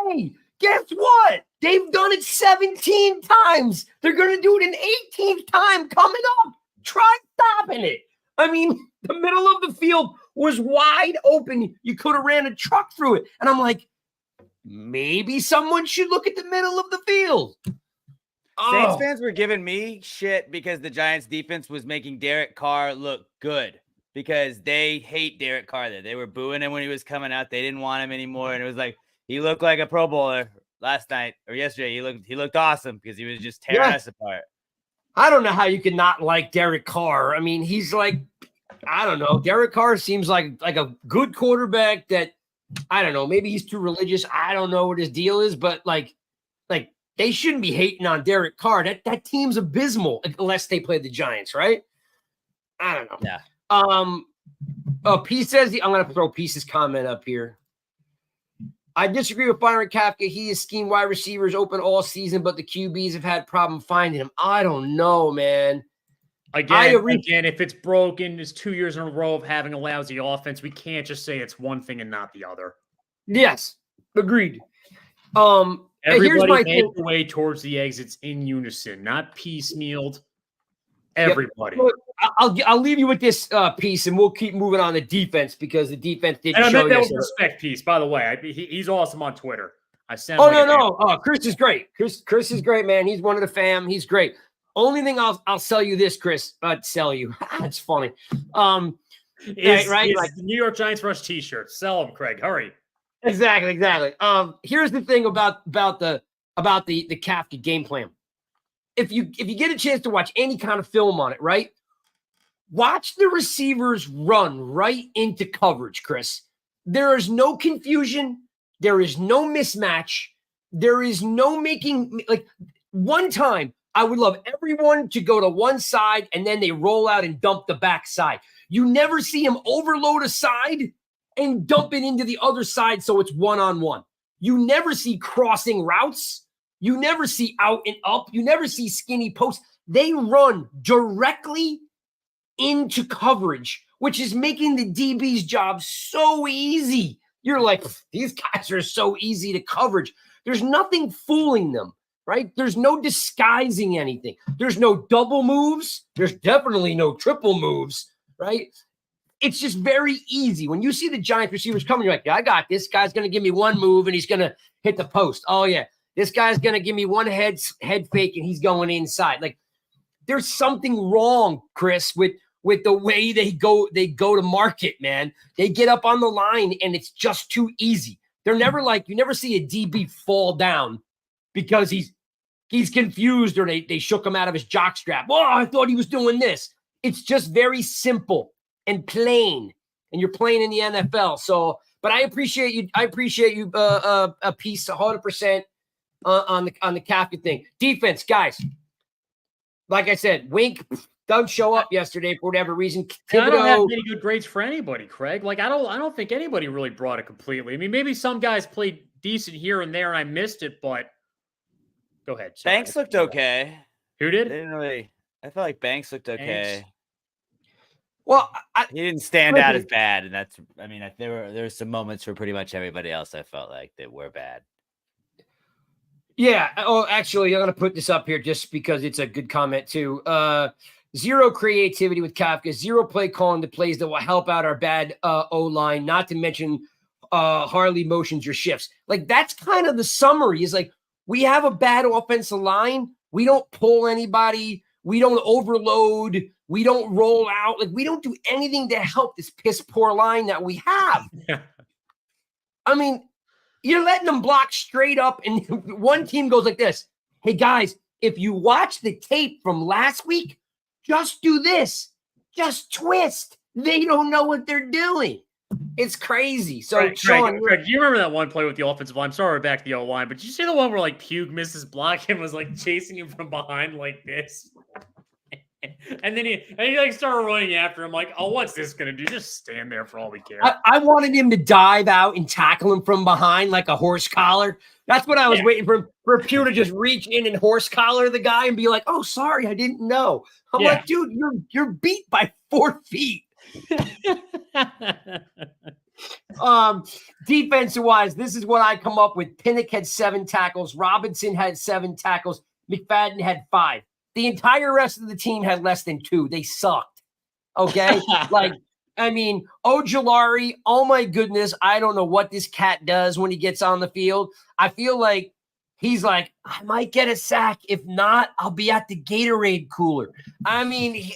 S1: hey, guess what? They've done it 17 times. They're going to do it an 18th time coming up. Try stopping it. I mean, the middle of the field was wide open. You could have ran a truck through it. And I'm like, maybe someone should look at the middle of the field.
S2: Saints fans were giving me shit because the Giants defense was making Derek Carr look good because they hate Derek Carr there. They were booing him when he was coming out. They didn't want him anymore. And it was like, he looked like a Pro Bowler. Last night or yesterday, he looked awesome because he was just tearing us apart.
S1: I don't know how you can not like Derek Carr. I mean, he's like, I don't know. Derek Carr seems like a good quarterback that, I don't know, maybe he's too religious. I don't know what his deal is, but like they shouldn't be hating on Derek Carr. That team's abysmal unless they play the Giants, right? I don't know.
S2: Yeah.
S1: P says I'm going to throw Peace's comment up here. I disagree with Byron Kafka. He has schemed wide receivers open all season, but the QBs have had problem finding him. I don't know, man.
S3: Again, if it's broken, it's 2 years in a row of having a lousy offense. We can't just say it's one thing and not the other.
S1: Yes, agreed. Here's
S3: Everybody
S1: my
S3: make
S1: thing.
S3: their way towards the exits in unison, not piecemealed.
S1: Yep.
S3: Everybody.
S1: Look, I'll leave you with this piece, and we'll keep moving on to defense because the defense did
S3: And I
S1: show
S3: meant that
S1: you.
S3: with respect piece, by the way. He's awesome on Twitter. I sent.
S1: Oh no. Chris is great. Chris is great, man. He's one of the fam. He's great. Only thing I'll sell you this, Chris. Sell you. It's funny.
S3: Is
S1: right?
S3: like the New York Giants Rush T-shirt. Sell them, Craig. Hurry.
S1: Exactly. Here's the thing about the Kafka game plan. If you get a chance to watch any kind of film on it, right? Watch the receivers run right into coverage, Chris. There is no confusion. There is no mismatch. There is no making, like, one time I would love everyone to go to one side and then they roll out and dump the back side. You never see him overload a side and dump it into the other side so it's one-on-one. You never see crossing routes. You never see out and up. You never see skinny posts. They run directly into coverage, which is making the DB's job so easy. You're like, these guys are so easy to coverage. There's nothing fooling them, right? There's no disguising anything. There's no double moves. There's definitely no triple moves, right? It's just very easy. When you see the Giants receivers coming, you're like, yeah, I got this. Guy's going to give me one move and he's going to hit the post. Oh, yeah. This guy's going to give me one head fake and he's going inside. Like, there's something wrong, Chris, with the way they go to market, man. They get up on the line and it's just too easy. They're never like, you never see a DB fall down because he's confused or they shook him out of his jockstrap. Oh, I thought he was doing this. It's just very simple and plain, and you're playing in the NFL. So, but I appreciate you. I appreciate you a piece 100% on the Kafka thing. Defense, guys. Like I said, Wink doesn't show up yesterday for whatever reason.
S3: I don't have any good grades for anybody, Craig. Like I don't think anybody really brought it completely. I mean, maybe some guys played decent here and there, and I missed it. But go ahead. Sorry.
S2: Banks looked okay.
S3: Who did?
S2: They didn't really. I felt like Banks looked okay.
S3: Banks.
S1: Well,
S2: he didn't stand out as bad, and that's. I mean, there were some moments for pretty much everybody else. I felt like that were bad.
S1: Yeah. Oh, actually, I'm going to put this up here just because it's a good comment too. Zero creativity with Kafka, zero play calling the plays that will help out our bad O-line, not to mention Harley motions or shifts. Like, that's kind of the summary is like, we have a bad offensive line. We don't pull anybody. We don't overload. We don't roll out. Like, we don't do anything to help this piss poor line that we have. I mean, you're letting them block straight up, and one team goes like this. Hey, guys, if you watch the tape from last week, just do this. Just twist. They don't know what they're doing. It's crazy. So, Sean,
S3: Craig, do you remember that one play with the offensive line? I'm sorry, we're back to the O-line, but did you see the one where like Pugh misses block and was like chasing him from behind like this? And then he like started running after him, like, oh, what's this gonna do? Just stand there for all we care.
S1: I wanted him to dive out and tackle him from behind like a horse collar. That's what I was waiting for Pugh to just reach in and horse collar the guy and be like, "Oh, sorry, I didn't know." I'm like, dude, you're beat by 4 feet. Defensive wise, this is what I come up with. Pinnock had 7 tackles. Robinson had 7 tackles. McFadden had 5. The entire rest of the team had less than 2. They sucked. Okay. Like, I mean, Ojulari, oh my goodness. I don't know what this cat does when he gets on the field. I feel like he's like, I might get a sack. If not, I'll be at the Gatorade cooler. I mean,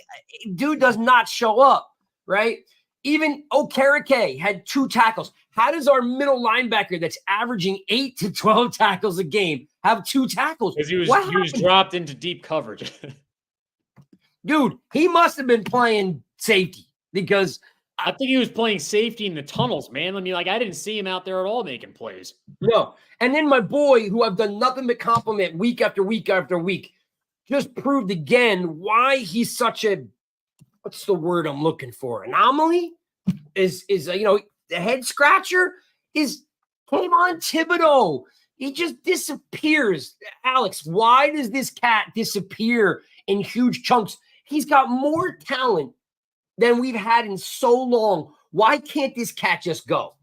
S1: dude does not show up, right? Even Okereke had 2 tackles. How does our middle linebacker that's averaging 8 to 12 tackles a game have 2 tackles?
S3: Because he was dropped into deep coverage.
S1: Dude, he must have been playing safety because
S3: I think he was playing safety in the tunnels, man. I mean, like, I didn't see him out there at all making plays.
S1: No. And then my boy, who I've done nothing but compliment week after week after week, just proved again why he's such a, what's the word I'm looking for? Anomaly? Is the head scratcher is Kayvon Thibodeau. He just disappears. Alex, why does this cat disappear in huge chunks? He's got more talent than we've had in so long. Why can't this cat just go?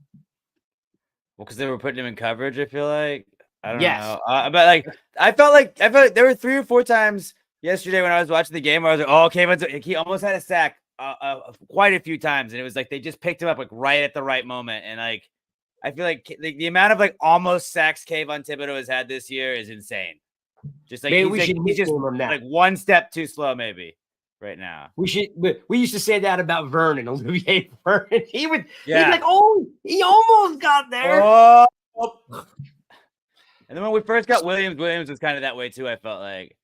S2: Well, because they were putting him in coverage, I feel like. I don't
S1: Yes.
S2: know. But like, I felt like there were 3 or 4 times yesterday when I was watching the game where I was like, oh, okay, he almost had a sack quite a few times. And it was like, they just picked him up like right at the right moment. And like, I feel like the amount of like almost sacks Kayvon Thibodeau has had this year is insane. Just like,
S1: Maybe we should
S2: he's just
S1: nickname him that.
S2: like one step too slow, maybe right now.
S1: We used to say that about Vernon, Olivier Vernon. He'd
S2: Yeah.
S1: be like, oh, he almost got there.
S2: Oh. And then when we first got Williams was kind of that way too, I felt like.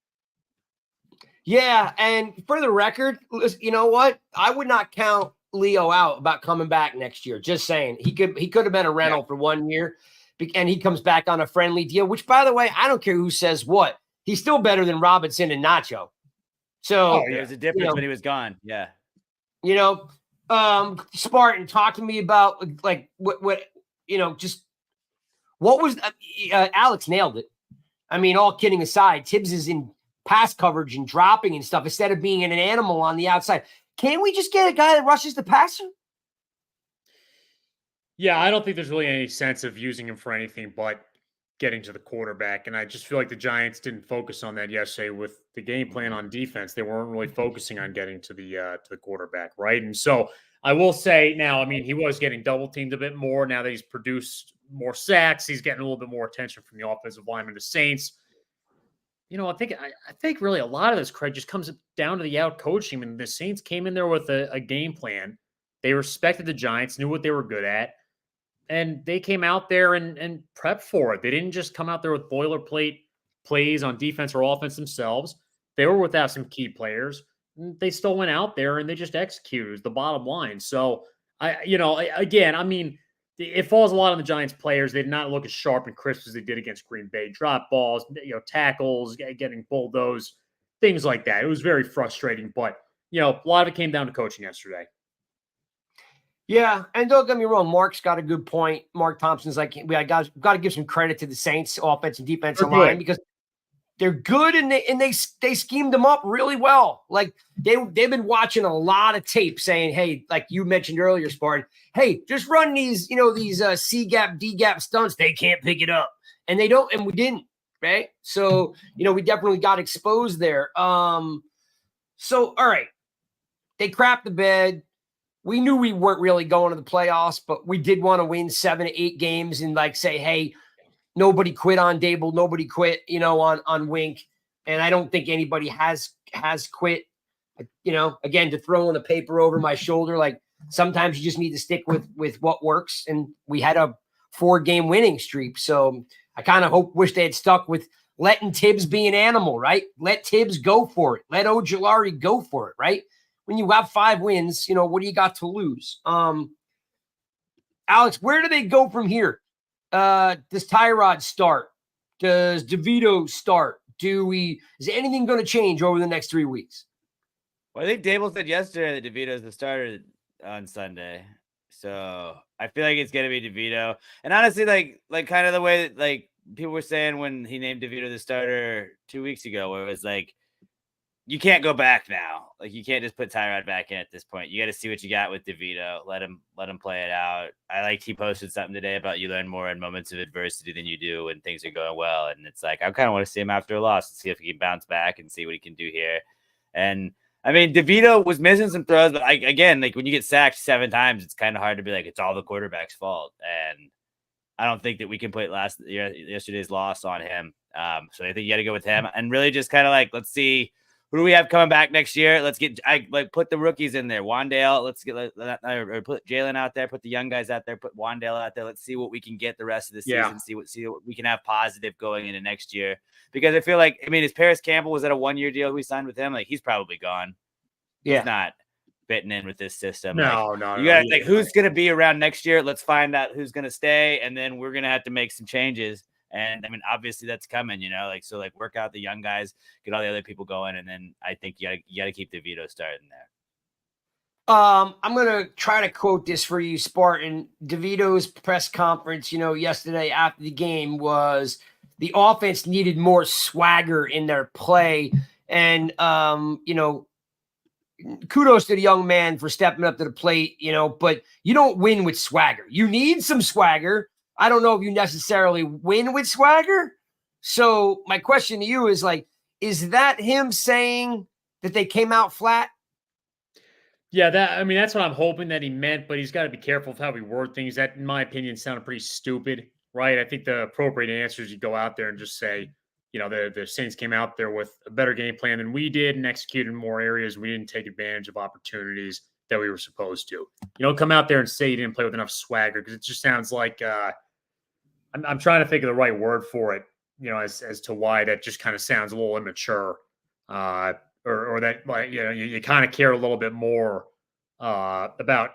S1: Yeah, and for the record, you know what? I would not count Leo out about coming back next year. Just saying. He could have been a rental for 1 year, and he comes back on a friendly deal, which, by the way, I don't care who says what. He's still better than Robinson and Nacho. So
S2: there's a difference when he was gone. Yeah.
S1: Spartan, talk to me about like what just what was Alex nailed it. I mean, all kidding aside, Tibbs is in pass coverage and dropping and stuff instead of being an animal on the outside. Can't we just get a guy that rushes the passer?
S3: Yeah, I don't think there's really any sense of using him for anything but getting to the quarterback. And I just feel like the Giants didn't focus on that yesterday with the game plan on defense. They weren't really focusing on getting to the quarterback, right? And so I will say now, I mean, he was getting double teamed a bit more. Now that he's produced more sacks, he's getting a little bit more attention from the offensive lineman. The Saints, I think really a lot of this, Craig, just comes down to the out coaching. I mean, the Saints came in there with a game plan. They respected the Giants, knew what they were good at, and they came out there and prepped for it. They didn't just come out there with boilerplate plays on defense or offense themselves. They were without some key players. They still went out there and they just executed. Is the bottom line. So it falls a lot on the Giants players. They did not look as sharp and crisp as they did against Green Bay. Drop balls, tackles, getting bulldozed, things like that. It was very frustrating, but a lot of it came down to coaching yesterday.
S1: Yeah, and don't get me wrong, Mark's got a good point. Mark Thompson's like, we got to give some credit to the Saints offense and defensive line because they're good and they schemed them up really well. Like they've been watching a lot of tape saying, hey, like you mentioned earlier, Spartan, hey, just run these, these C gap, D gap stunts. They can't pick it up. And they don't, and we didn't, right? So, we definitely got exposed there. So, all right. They crapped the bed. We knew we weren't really going to the playoffs, but we did want to win 7 to 8 games and like say, hey, nobody quit on Dable. Nobody quit, on Wink. And I don't think anybody has quit, again, to throw in the paper over my shoulder. Like sometimes you just need to stick with what works. And we had a 4-game winning streak. So I kind of wish they had stuck with letting Tibbs be an animal, right? Let Tibbs go for it. Let Ojulari go for it, right? When you have 5 wins, what do you got to lose? Alex, where do they go from here? Does Tyrod start? Does DeVito start? Is anything going to change over the next 3 weeks?
S2: Well, I think Dable said yesterday that DeVito's the starter on Sunday. So I feel like it's going to be DeVito. And honestly, like kind of the way that like people were saying when he named DeVito the starter 2 weeks ago, where it was like, you can't go back now. Like you can't just put Tyrod back in at this point. You got to see what you got with DeVito. Let him play it out. I liked he posted something today about you learn more in moments of adversity than you do when things are going well. And it's like, I kind of want to see him after a loss and see if he can bounce back and see what he can do here. And I mean, DeVito was missing some throws, but again, like when you get sacked 7 times, it's kind of hard to be like, it's all the quarterback's fault. And I don't think that we can put yesterday's loss on him. So I think you got to go with him and really just kind of like, let's see. Who do we have coming back next year? Let's put the rookies in there. Wandale, or put Jalen out there, put the young guys out there, put Wandale out there. Let's see what we can get the rest of the season. See what we can have positive going into next year. Because I feel like, is Paris Campbell, was that a 1-year deal we signed with him? Like he's probably gone.
S1: Yeah.
S2: He's not fitting in with this system.
S3: No.
S2: You got who's going to be around next year? Let's find out who's going to stay. And then we're going to have to make some changes. And I mean, obviously that's coming, so work out the young guys, get all the other people going. And then I think you got to keep DeVito starting there.
S1: I'm going to try to quote this for you, Spartan. DeVito's press conference, yesterday after the game was the offense needed more swagger in their play. And, kudos to the young man for stepping up to the plate, but you don't win with swagger. You need some swagger. I don't know if you necessarily win with swagger. So my question to you is like, is that him saying that they came out flat?
S3: Yeah, that's what I'm hoping that he meant, but he's got to be careful of how he word things. That, in my opinion, sounded pretty stupid, right? I think the appropriate answer is you go out there and just say, the Saints came out there with a better game plan than we did and executed in more areas. We didn't take advantage of opportunities that we were supposed to. You don't come out there and say you didn't play with enough swagger, because it just sounds like I'm trying to think of the right word for it, as to why that just kind of sounds a little immature. Or that, like, you kind of care a little bit more about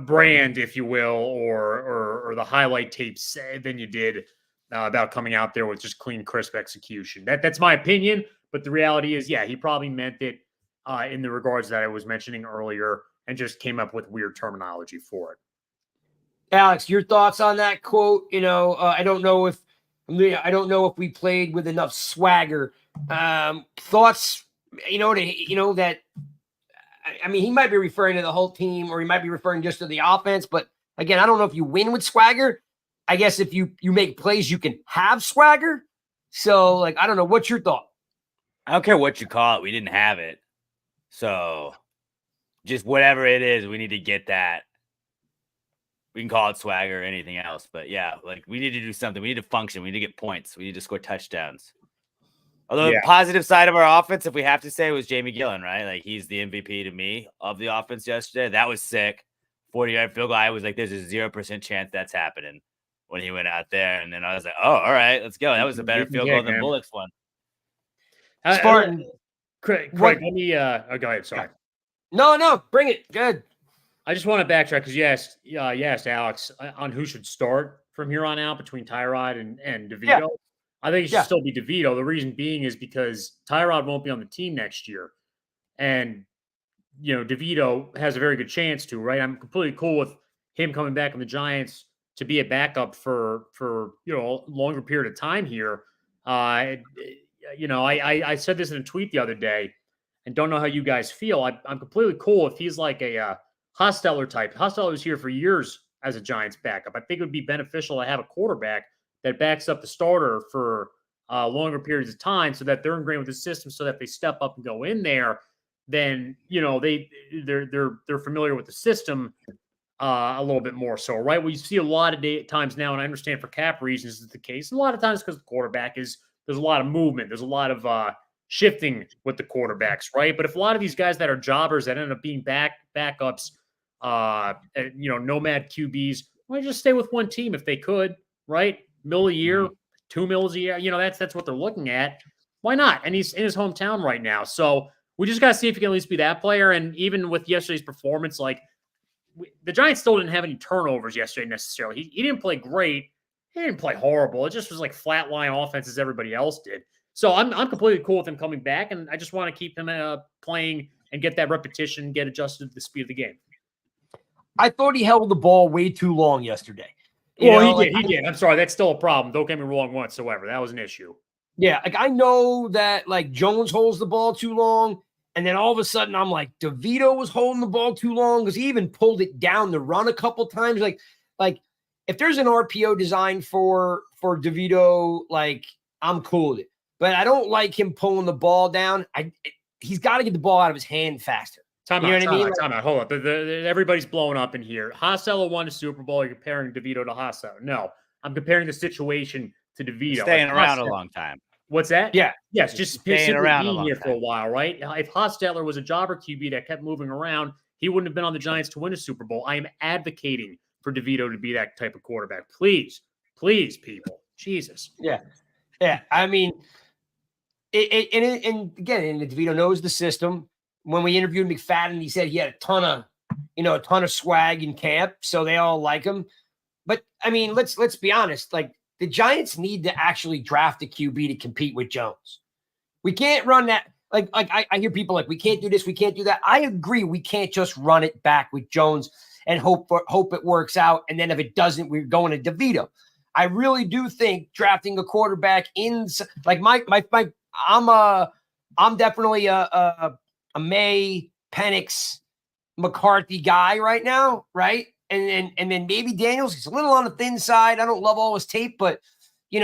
S3: brand, if you will, or the highlight tapes than you did about coming out there with just clean, crisp execution. That's my opinion, but the reality is, yeah, he probably meant it in the regards that I was mentioning earlier, and just came up with weird terminology for it.
S1: Alex, your thoughts on that quote? I don't know if we played with enough swagger. Thoughts? That, I mean, he might be referring to the whole team, or he might be referring just to the offense. But again, I don't know if you win with swagger. I guess if you make plays, you can have swagger. So, like, I don't know. What's your thought?
S2: I don't care what you call it. We didn't have it. So just whatever it is, we need to get that. We can call it swagger or anything else. But yeah, like, we need to do something. We need to function. We need to get points. We need to score touchdowns. Although the positive side of our offense, if we have to say, was Jamie Gillen, right? Like, he's the MVP to me of the offense yesterday. That was sick. 40-yard field goal. I was like, there's a 0% chance that's happening when he went out there. And then I was like, oh, all right, let's go. That was a better field goal than Bullock's one.
S1: Spartan.
S3: Craig, let me go ahead. Sorry.
S1: No, bring it. Good.
S3: I just want to backtrack because you asked Alex on who should start from here on out between Tyrod and DeVito. Yeah. I think it should still be DeVito. The reason being is because Tyrod won't be on the team next year. And, DeVito has a very good chance to, right? I'm completely cool with him coming back on the Giants to be a backup for a longer period of time here. I said this in a tweet the other day, and don't know how you guys feel. I'm completely cool if he's like a Hostetler type. Hostetler was here for years as a Giants backup. I think it would be beneficial to have a quarterback that backs up the starter for longer periods of time, so that they're ingrained with the system, so that if they step up and go in there, then they're familiar with the system a little bit more so, right? We see a lot of times now, and I understand for cap reasons is the case, and a lot of times because the quarterback there's a lot of movement, there's a lot of shifting with the quarterbacks, right? But if a lot of these guys that are jobbers that end up being backups, nomad QBs, why don't you just stay with one team if they could, right? $1 a year, $2 million a year. That's what they're looking at. Why not? And he's in his hometown right now. So we just got to see if he can at least be that player. And even with yesterday's performance, the Giants still didn't have any turnovers yesterday necessarily. He didn't play great. He didn't play horrible. It just was like flatline offense as everybody else did. So I'm completely cool with him coming back, and I just want to keep him playing and get that repetition, get adjusted to the speed of the game.
S1: I thought he held the ball way too long yesterday.
S3: He did. I'm sorry. That's still a problem. Don't get me wrong whatsoever. That was an issue.
S1: Yeah. Like, I know that, like, Jones holds the ball too long. And then all of a sudden I'm like, DeVito was holding the ball too long, because he even pulled it down to run a couple times. Like if there's an RPO designed for DeVito, like, I'm cool with it. But I don't like him pulling the ball down. He's got to get the ball out of his hand faster.
S3: Time out. Hold up. Everybody's blowing up in here. Hostetler won a Super Bowl. You're comparing DeVito to Hostetler. No, I'm comparing the situation to DeVito.
S2: Staying around a long time.
S3: What's that?
S1: Yeah.
S3: Yes, just staying around being here for a while, right? If Hostetler was a jobber QB that kept moving around, he wouldn't have been on the Giants to win a Super Bowl. I am advocating for DeVito to be that type of quarterback. Please, people. Jesus.
S1: Yeah. I mean, and DeVito knows the system. When we interviewed McFadden, he said he had a ton of swag in camp, so they all like him. But I mean, let's be honest. Like, the Giants need to actually draft a QB to compete with Jones. We can't run that. Like I hear people like, we can't do this, we can't do that. I agree. We can't just run it back with Jones and hope it works out. And then if it doesn't, we're going to DeVito. I really do think drafting a quarterback I'm definitely a May, Penix, McCarthy guy right now, right? and then maybe Daniels. He's a little on the thin side. I don't love all his tape, but I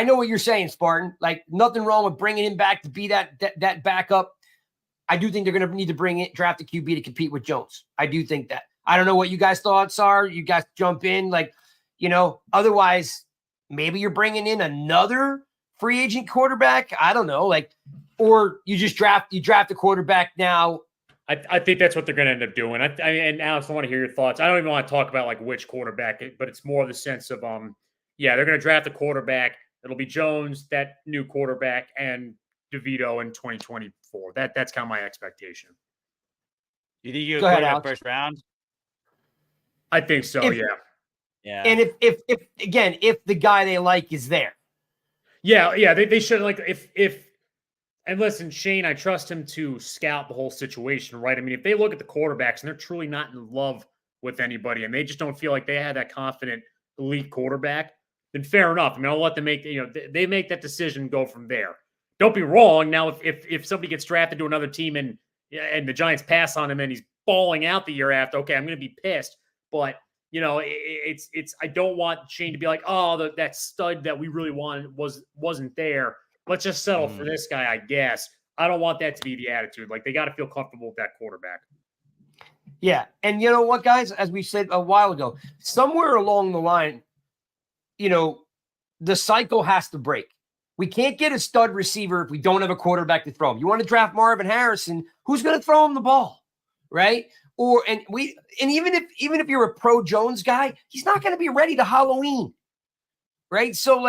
S1: know what you're saying, Spartan. Like nothing wrong with bringing him back to be that backup. I do think they're going to need to draft a QB to compete with Jones. I do think that. I don't know what you guys' thoughts are. You guys jump in, otherwise maybe you're bringing in another free agent quarterback. I don't know, or you just draft a quarterback now.
S3: I think that's what they're going to end up doing. And Alex, I want to hear your thoughts. I don't even want to talk about which quarterback, but it's more the sense of they're going to draft a quarterback. It'll be Jones, that new quarterback, and DeVito in 2024. That's kind of my expectation.
S2: You think you would put first round?
S3: I think so.
S1: Yeah. And if the guy they like is there.
S3: Yeah. They should and listen, Shane, I trust him to scout the whole situation, right? I mean, if they look at the quarterbacks and they're truly not in love with anybody and they just don't feel like they had that confident elite quarterback, then fair enough. I mean, I'll let them they make that decision and go from there. Don't be wrong. Now, if somebody gets drafted to another team and the Giants pass on him and he's balling out the year after, okay, I'm going to be pissed. But it's I don't want Shane to be like, oh, that stud that we really wanted wasn't there. Let's just settle for this guy, I guess. I don't want that to be the attitude. They got to feel comfortable with that quarterback.
S1: Yeah, and you know what, guys? As we said a while ago, somewhere along the line, the cycle has to break. We can't get a stud receiver if we don't have a quarterback to throw him. You want to draft Marvin Harrison, who's going to throw him the ball, right? Even if you're a pro Jones guy, he's not going to be ready to Halloween, right? So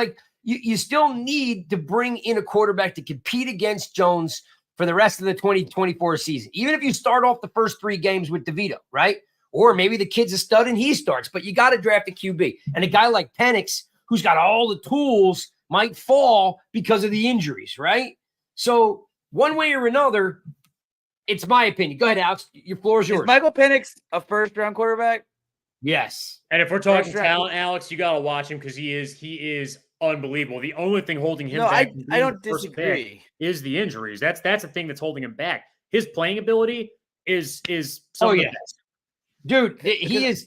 S1: you still need to bring in a quarterback to compete against Jones for the rest of the 2024 season. Even if you start off the first 3 games with DeVito, right? Or maybe the kid's a stud and he starts, but you got to draft a QB. And a guy like Penix, who's got all the tools, might fall because of the injuries, right? So one way or another, it's my opinion. Go ahead, Alex. Your floor is yours.
S2: Is Michael Penix a first-round quarterback?
S1: Yes.
S3: And if we're talking talent, Alex, you got to watch him because he is unbeliubelievable. The only thing holding him back
S2: I don't disagree.
S3: Is the injuries. That's the thing that's holding him back. His playing ability is some of the best.
S1: Dude, he is.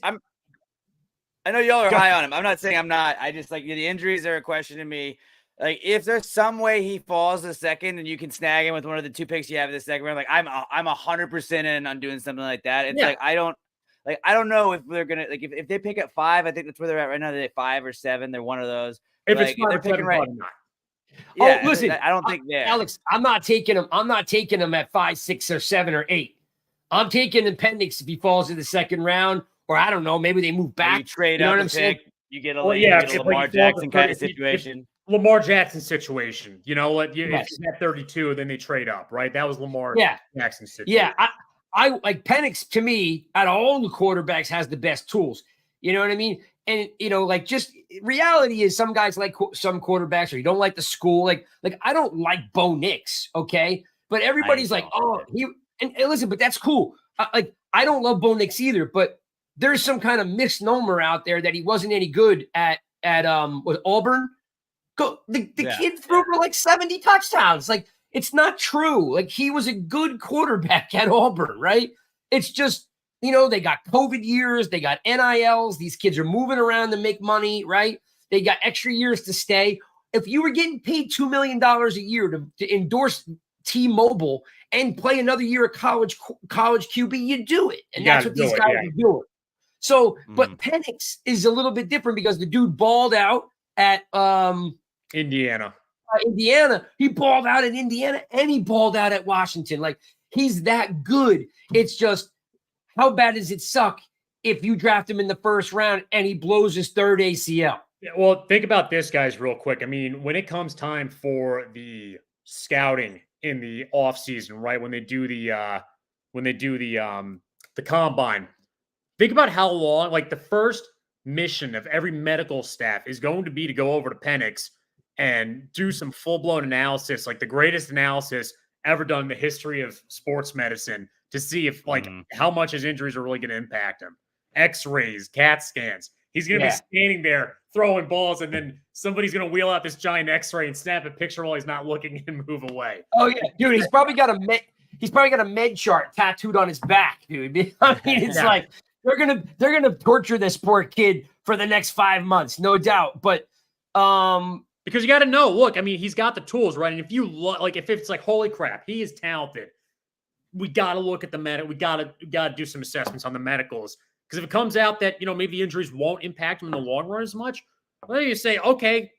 S2: I know y'all are high on him. I'm not saying I'm not. I just the injuries are a question to me. If there's some way he falls a second and you can snag him with one of the 2 picks you have in the second round, I'm 100% in on doing something like that. It's I don't know if they're gonna if they pick at 5. I think that's where they're at right now. They're at 5 or 7. They're one of those.
S3: If they're picking right.
S1: Yeah, listen,
S2: I don't think they're
S1: Alex. I'm not taking him at 5, 6, or 7 or 8. I'm taking Appendix if he falls in the second round, or I don't know, maybe they move back.
S2: You trade up what I'm saying? You get a Lamar Jackson kind of situation.
S3: Lamar Jackson situation. If he's at 32, then they trade up, right? That was Lamar Jackson situation.
S1: Yeah, I like Penix to me, out of all the quarterbacks, has the best tools. You know what I mean? And just reality is some guys like some quarterbacks, or you don't like the school. Like I don't like Bo Nix, okay? But everybody's like, oh, and listen, but that's cool. I don't love Bo Nix either, but there's some kind of misnomer out there that he wasn't any good at Auburn. The kid threw for 70 touchdowns. It's not true. He was a good quarterback at Auburn, right? It's just, they got COVID years, they got NILs. These kids are moving around to make money, right? They got extra years to stay. If you were getting paid $2 million a year to endorse T-Mobile and play another year of college QB, you do it. And that's what these guys are doing. So, but Penix is a little bit different because the dude balled out at
S3: Indiana.
S1: He balled out at Indiana and he balled out at Washington. He's that good. It's just, how bad does it suck if you draft him in the first round and he blows his 3rd ACL?
S3: Yeah, well, think about this, guys, real quick. I mean, when it comes time for the scouting in the offseason, right? When they do the combine, think about how long, the first mission of every medical staff is going to be to go over to Penix and do some full-blown analysis, the greatest analysis ever done in the history of sports medicine, to see if how much his injuries are really going to impact him. X-rays, CAT scans. He's going to be standing there throwing balls, and then somebody's going to wheel out this giant X-ray and snap a picture while he's not looking and move away.
S1: Oh yeah, dude, he's probably got a med chart tattooed on his back, dude. I mean, it's they're gonna torture this poor kid for the next 5 months, no doubt. But
S3: because you got to know, look, I mean, he's got the tools, right? And if you if it's like, holy crap, he is talented, we got to look at the we got to do some assessments on the medicals. Because if it comes out that, maybe the injuries won't impact him in the long run as much, well, you say, okay,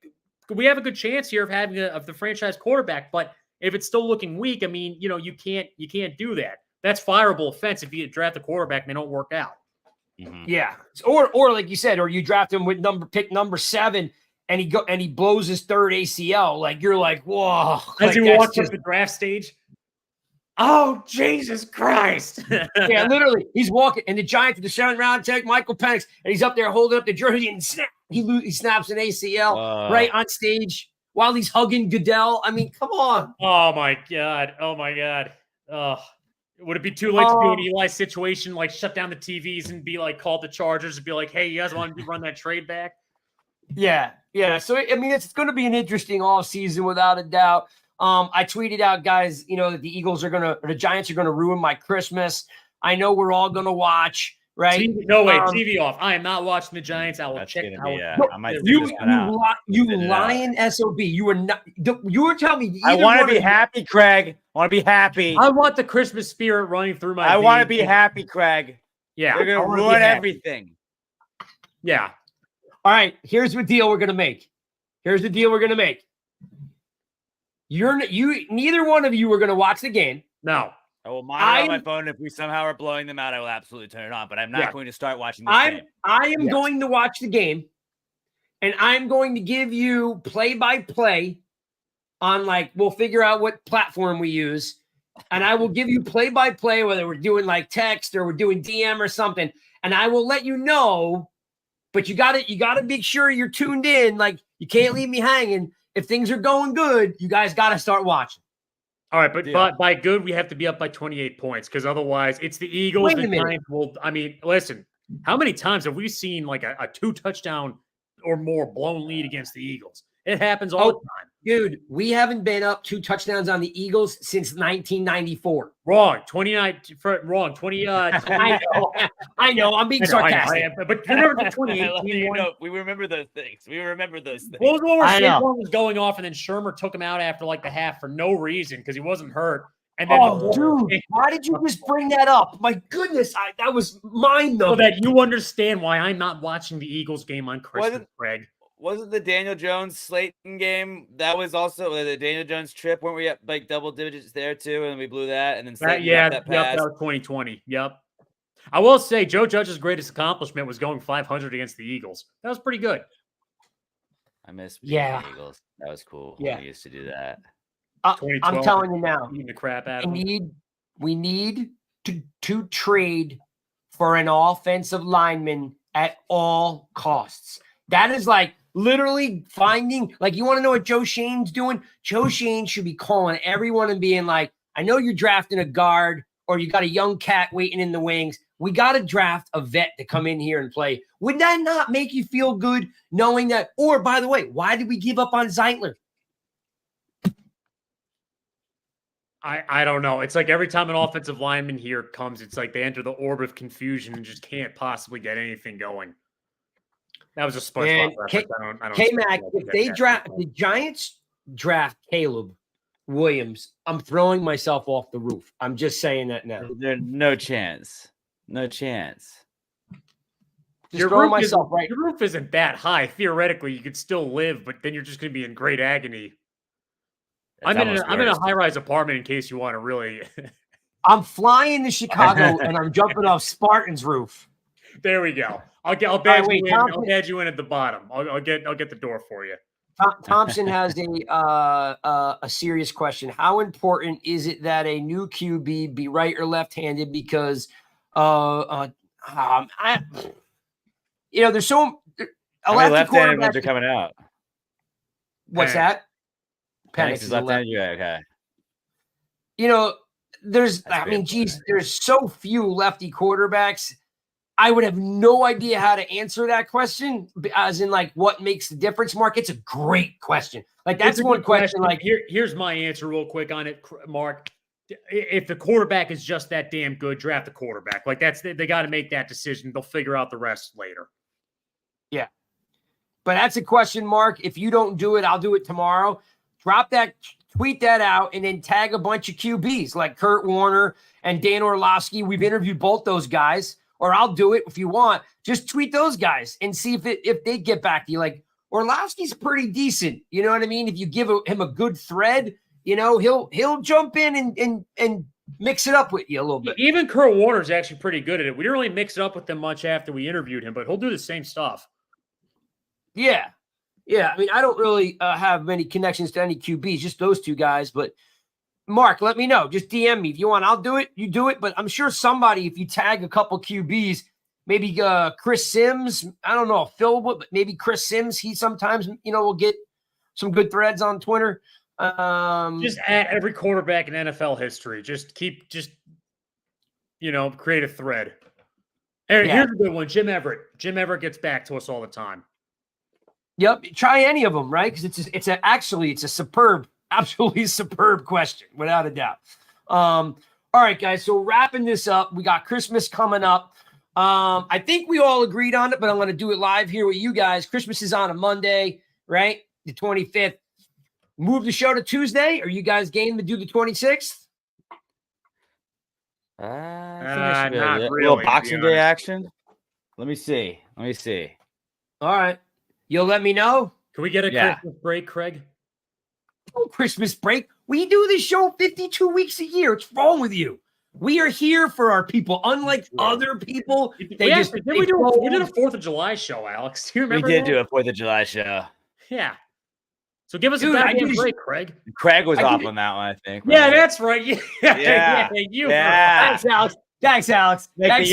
S3: we have a good chance here of having the franchise quarterback. But if it's still looking weak, I mean, you can't do that. That's fireable offense if you draft a quarterback and they don't work out.
S2: Mm-hmm.
S1: Yeah, or like you said, or you draft him with pick number 7, and he blows his third ACL. Like you're like, whoa!
S3: As
S1: like,
S3: you walk up the draft stage. Oh, Jesus Christ.
S1: Yeah, literally. He's walking, and the Giants with the 7th round take Michael Penix, and he's up there holding up the jersey, and he snaps an ACL right on stage while he's hugging Goodell. I mean, come on.
S3: Oh, my God. Would it be too late to do an Eli situation, like shut down the TVs and be like, call the Chargers and be like, hey, you guys want to run that trade back?
S1: Yeah. So, I mean, it's going to be an interesting offseason without a doubt. I tweeted out, guys, that the Giants are going to ruin my Christmas. I know we're all going to watch, right?
S3: TV off. I am not watching the Giants. I will check it out.
S2: I might
S1: you lying SOB. You were not. You were telling me.
S2: I want to be happy, Craig. I want to be happy.
S3: I want the Christmas spirit running through my.
S2: I want to be happy, Craig.
S3: Yeah,
S2: they're going to ruin everything.
S3: Yeah.
S1: All right. Here's the deal we're going to make. Neither one of you are going to watch the game.
S3: No.
S2: I will monitor on my phone. If we somehow are blowing them out, I will absolutely turn it on. But I'm not going to start watching this game.
S1: I am going to watch the game, and I'm going to give you play-by-play on, we'll figure out what platform we use, and I will give you play-by-play, whether we're doing, text or we're doing DM or something, and I will let you know, but you got to make sure you're tuned in. You can't leave me hanging. If things are going good, you guys got to start watching.
S3: All right, but by good, we have to be up by 28 points because otherwise it's the Eagles.
S1: Wait a minute.
S3: Listen, how many times have we seen a 2-touchdown or more blown lead against the Eagles? It happens all the time.
S1: Dude, we haven't been up 2 touchdowns on the Eagles since 1994.
S3: Wrong. 29. Wrong. 20.
S1: I know. I'm being sarcastic.
S3: But remember the 2018 one?
S2: We remember those things. What
S3: was the one where Saquon was going off and then Shermer took him out after the half for no reason because he wasn't hurt? And then
S1: dude, why did you just bring that up? My goodness, that was mind-numbing.
S3: So that you understand why I'm not watching the Eagles game on Christmas, Craig.
S2: Wasn't the Daniel Jones Slayton game? That was also the Daniel Jones trip. Weren't we at double digits there too? And we blew that. And then
S3: that was 2020. Yep. I will say Joe Judge's greatest accomplishment was going 500 against the Eagles. That was pretty good.
S2: I miss the Eagles. That was cool.
S1: Yeah,
S2: we used to do that.
S1: I'm telling you now.
S3: Eating the crap out of
S1: we need to trade for an offensive lineman at all costs. That is literally finding, you want to know what Joe Shane's doing? Joe Shane should be calling everyone and being like, I know you're drafting a guard or you got a young cat waiting in the wings. We got to draft a vet to come in here and play. Would that not make you feel good knowing that? Or, by the way, why did we give up on Zeitler?
S3: I don't know. It's every time an offensive lineman here comes, it's they enter the orb of confusion and just can't possibly get anything going. That was a SpongeBob reference.
S1: K-Mac, if the Giants draft Caleb Williams, I'm throwing myself off the roof. I'm just saying that now.
S2: There's no chance. No chance.
S3: Your roof isn't that high. Theoretically, you could still live, but then you're just going to be in great agony. I'm in a high-rise apartment in case you want to really.
S1: I'm flying to Chicago and I'm jumping off Spartan's roof.
S3: There we go. I'll badge you in. I'll badge you in at the bottom. I'll get the door for you.
S1: Thompson has a serious question. How important is it that a new QB be right or left-handed? Because there's so
S2: how many left-handed ones are coming out.
S1: What's that?
S2: Penix is left-handed. Okay.
S1: There's so few lefty quarterbacks. I would have no idea how to answer that question, as in what makes the difference, Mark. It's a great question. That's one question.
S3: Here's my answer real quick on it, Mark. if the quarterback is just that damn good, draft the quarterback. Like they got to make that decision. They'll figure out the rest later.
S1: Yeah. But that's a question mark. If you don't do it, I'll do it tomorrow. Tweet that out, and then tag a bunch of QBs like Kurt Warner and Dan Orlovsky. We've interviewed both those guys, or I'll do it if you want. Just tweet those guys and see if they get back to you. Like, Orlovsky's pretty decent. You know what I mean? If you give him a good thread, he'll jump in and mix it up with you a little bit.
S3: Even Kurt Warner's actually pretty good at it. We didn't really mix it up with him much after we interviewed him, but he'll do the same stuff.
S1: Yeah. Yeah. I mean, I don't really have many connections to any QBs, just those two guys. But Mark, let me know. Just DM me if you want. I'll do it. You do it. But I'm sure somebody, if you tag a couple QBs, maybe Chris Sims, I don't know if Phil would, but maybe Chris Sims, he sometimes, will get some good threads on Twitter.
S3: Just at every quarterback in NFL history. Create a thread. Here's a good one. Jim Everett. Jim Everett gets back to us all the time.
S1: Yep. Try any of them, right? Because it's a superb, absolutely superb question, without a doubt. All right, guys. So wrapping this up, we got Christmas coming up. I think we all agreed on it, but I'm going to do it live here with you guys. Christmas is on a Monday, right? The 25th. Move the show to Tuesday. Are you guys game to do the 26th?
S2: Not really.
S3: really,
S2: Little Boxing Day action. Let me see.
S1: All right. You'll let me know?
S3: Can we get a Christmas break, Craig?
S1: Oh, Christmas break. We do this show 52 weeks a year. What's wrong with you? We are here for our people, unlike other people.
S3: We did a 4th of July show, Alex. Do you remember
S2: We did do a 4th of July show.
S3: Yeah. So give us a goddamn break, Craig.
S2: Craig was off on that one, I think.
S3: Right? Yeah, that's right.
S2: Yeah.
S1: Thanks, Alex.
S2: Making the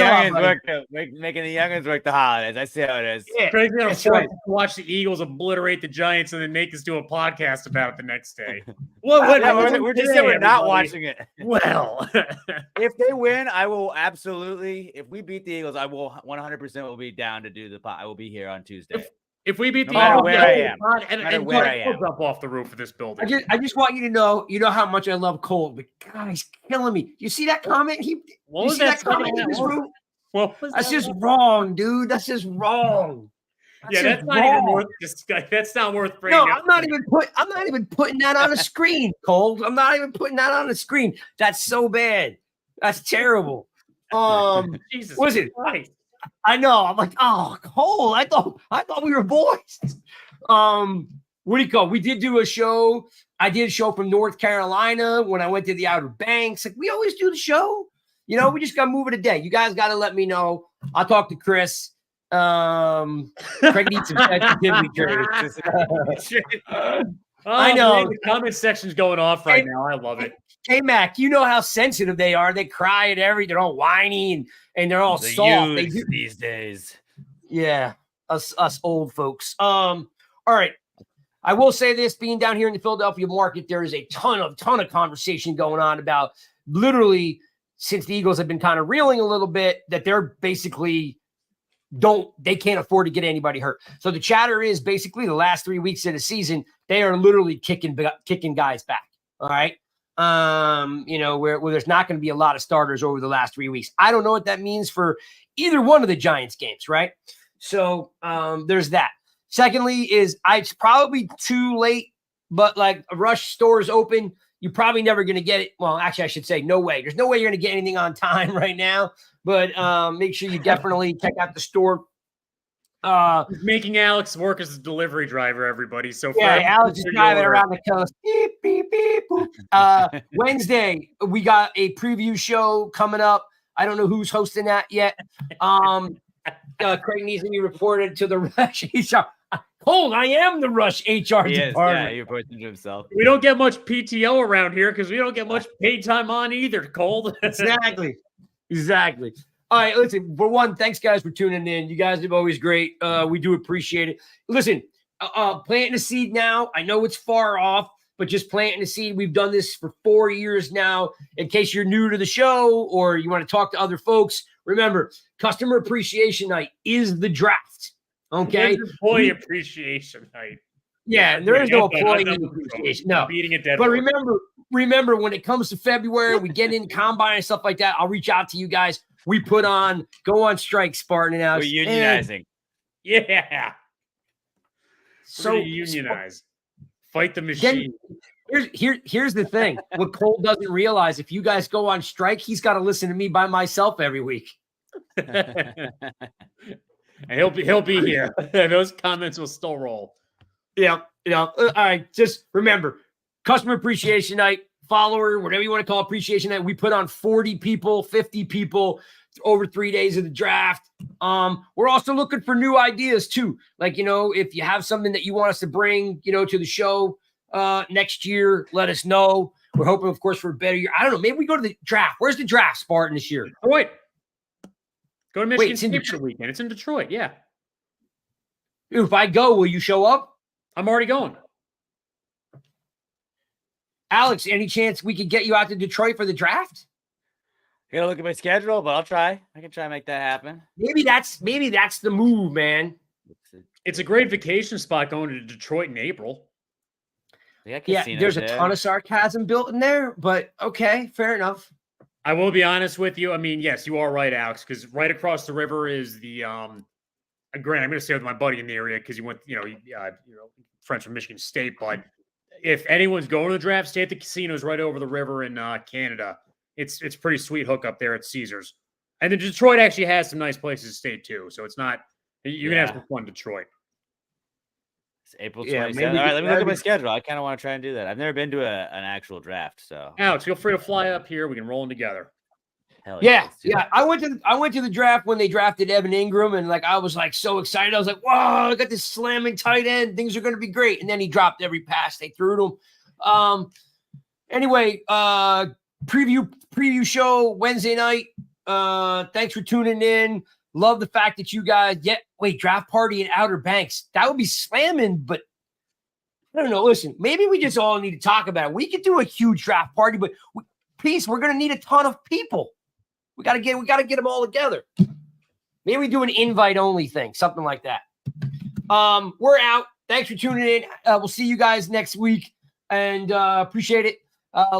S2: youngins work the holidays. I see how it is.
S3: Yeah, Craig's going to watch the Eagles obliterate the Giants and then make us do a podcast about it the next day.
S2: We're just saying we're not watching it.
S3: Well,
S2: if they win, I will absolutely. If we beat the Eagles, I will 100% will be down to do the pod. I will be here on Tuesday.
S3: If we beat the
S2: Eagles,
S3: where I am,
S2: where I am,
S3: jump off the roof of this building.
S1: I just want you to know, how much I love Cole, but God, he's killing me. You see that comment? That comment in this room? That's just wrong, dude. That's just wrong.
S3: That's not even worth. That's not worth.
S1: No, I'm not even putting that on a screen, Cole. I'm not even putting that on the screen. That's so bad. That's terrible.
S3: Jesus,
S1: listen. I know. I'm like, oh, Cole. I thought we were boys. What do you call? We did do a show. I did a show from North Carolina when I went to the Outer Banks. Like, we always do the show. We just got to move it a day. You guys got to let me know. I'll talk to Chris. Craig needs some sensitivity training. I know.
S3: Man, the comment section's going off right now. I love it.
S1: Hey, Mac, you know how sensitive they are. They cry at everything. They're all whiny and they're all soft.
S2: These days.
S1: Yeah, us old folks. All right. I will say this, being down here in the Philadelphia market, there is a ton of conversation going on about literally since the Eagles have been kind of reeling a little bit that they're basically they can't afford to get anybody hurt. So the chatter is basically the last 3 weeks of the season, they are literally kicking guys back. All right. Where there's not going to be a lot of starters over the last 3 weeks. I don't know what that means for either one of the Giants games, right? So there's that. Secondly, it's probably too late, but like a Rush store is open. You're probably never going to get it. Well, actually, I should say no way. There's no way you're going to get anything on time right now, but make sure you definitely check out the store.
S3: He's making Alex work as a delivery driver, everybody. So
S1: Alex is driving around the coast. Beep, beep, beep, boop. Wednesday, we got a preview show coming up. I don't know who's hosting that yet. Craig needs to be reported to the Rush HR. Hold, I am the Rush HR department.
S2: Yeah, he reports to himself.
S3: We don't get much PTO around here because we don't get much paid time on either, Cole.
S1: Exactly. All right, listen, for one, thanks, guys, for tuning in. You guys are always great. We do appreciate it. Listen, planting a seed now. I know it's far off, but just planting a seed. We've done this for 4 years now. In case you're new to the show or you want to talk to other folks, remember, Customer Appreciation Night is the draft. Okay?
S3: Employee Appreciation Night.
S1: Yeah, there is no
S3: I'm done
S1: employee
S3: with the
S1: appreciation.
S3: I'm
S1: No,
S3: beating a dead
S1: but
S3: horse.
S1: remember when it comes to February, we get in combine and stuff like that. I'll reach out to you guys. We go on strike, Spartan and
S2: We're
S1: Alex.
S2: unionizing.
S3: Yeah.
S1: So
S3: We're gonna unionize. Fight the
S1: then
S3: machine.
S1: here's the thing. What Cole doesn't realize, if you guys go on strike, he's got to listen to me by myself every week.
S3: And he'll be here. Those comments will still roll.
S1: Yeah. All right. Just remember, customer appreciation night, follower, whatever you want to call appreciation night. We put on 40 people, 50 people over 3 days of the draft. We're also looking for new ideas too. Like, if you have something that you want us to bring, to the show next year, let us know. We're hoping, of course, for a better year. I don't know. Maybe we go to the draft. Where's the draft, Spartan, this year?
S3: Detroit. Go to Michigan
S1: it's in
S3: State for the weekend. It's in Detroit. Yeah.
S1: Dude, if I go, will you show up?
S3: I'm already going.
S1: Alex, any chance we could get you out to Detroit for the draft?
S2: I gotta look at my schedule, but I'll try. I can try and make that happen.
S1: Maybe that's the move, man.
S3: It's a great vacation spot going to Detroit in April.
S1: Yeah, there's a ton of sarcasm built in there, but okay, fair enough.
S3: I will be honest with you. I mean, yes, you are right, Alex, because right across the river is the granted, I'm going to stay with my buddy in the area because he went, friends from Michigan State. But if anyone's going to the draft, stay at the casinos right over the river in Canada. It's pretty sweet hook up there at Caesars. And then Detroit actually has some nice places to stay too. So it's not, you're going to have some fun in Detroit.
S2: It's April 27th. All right, let me look at my schedule. I kind of want to try and do that. I've never been to an actual draft, so.
S3: Alex, feel free to fly up here. We can roll in together.
S2: Hell
S1: yeah. I went to the draft when they drafted Evan Ingram, and I was so excited. I was like, "Whoa! I got this slamming tight end. Things are going to be great." And then he dropped every pass they threw to him. Anyway, preview show Wednesday night. Thanks for tuning in. Love the fact that you guys draft party in Outer Banks. That would be slamming, but I don't know. Listen, maybe we just all need to talk about it. We could do a huge draft party, but we're going to need a ton of people. We got to get them all together. Maybe we do an invite only thing, something like that. We're out. Thanks for tuning in. We'll see you guys next week, and appreciate it.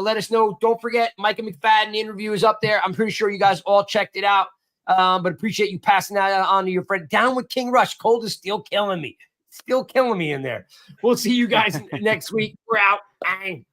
S1: Let us know. Don't forget, Micah McFadden interview is up there. I'm pretty sure you guys all checked it out. But appreciate you passing that on to your friend. Down with King Rush. Cold is still killing me. Still killing me in there. We'll see you guys next week. We're out. Bang.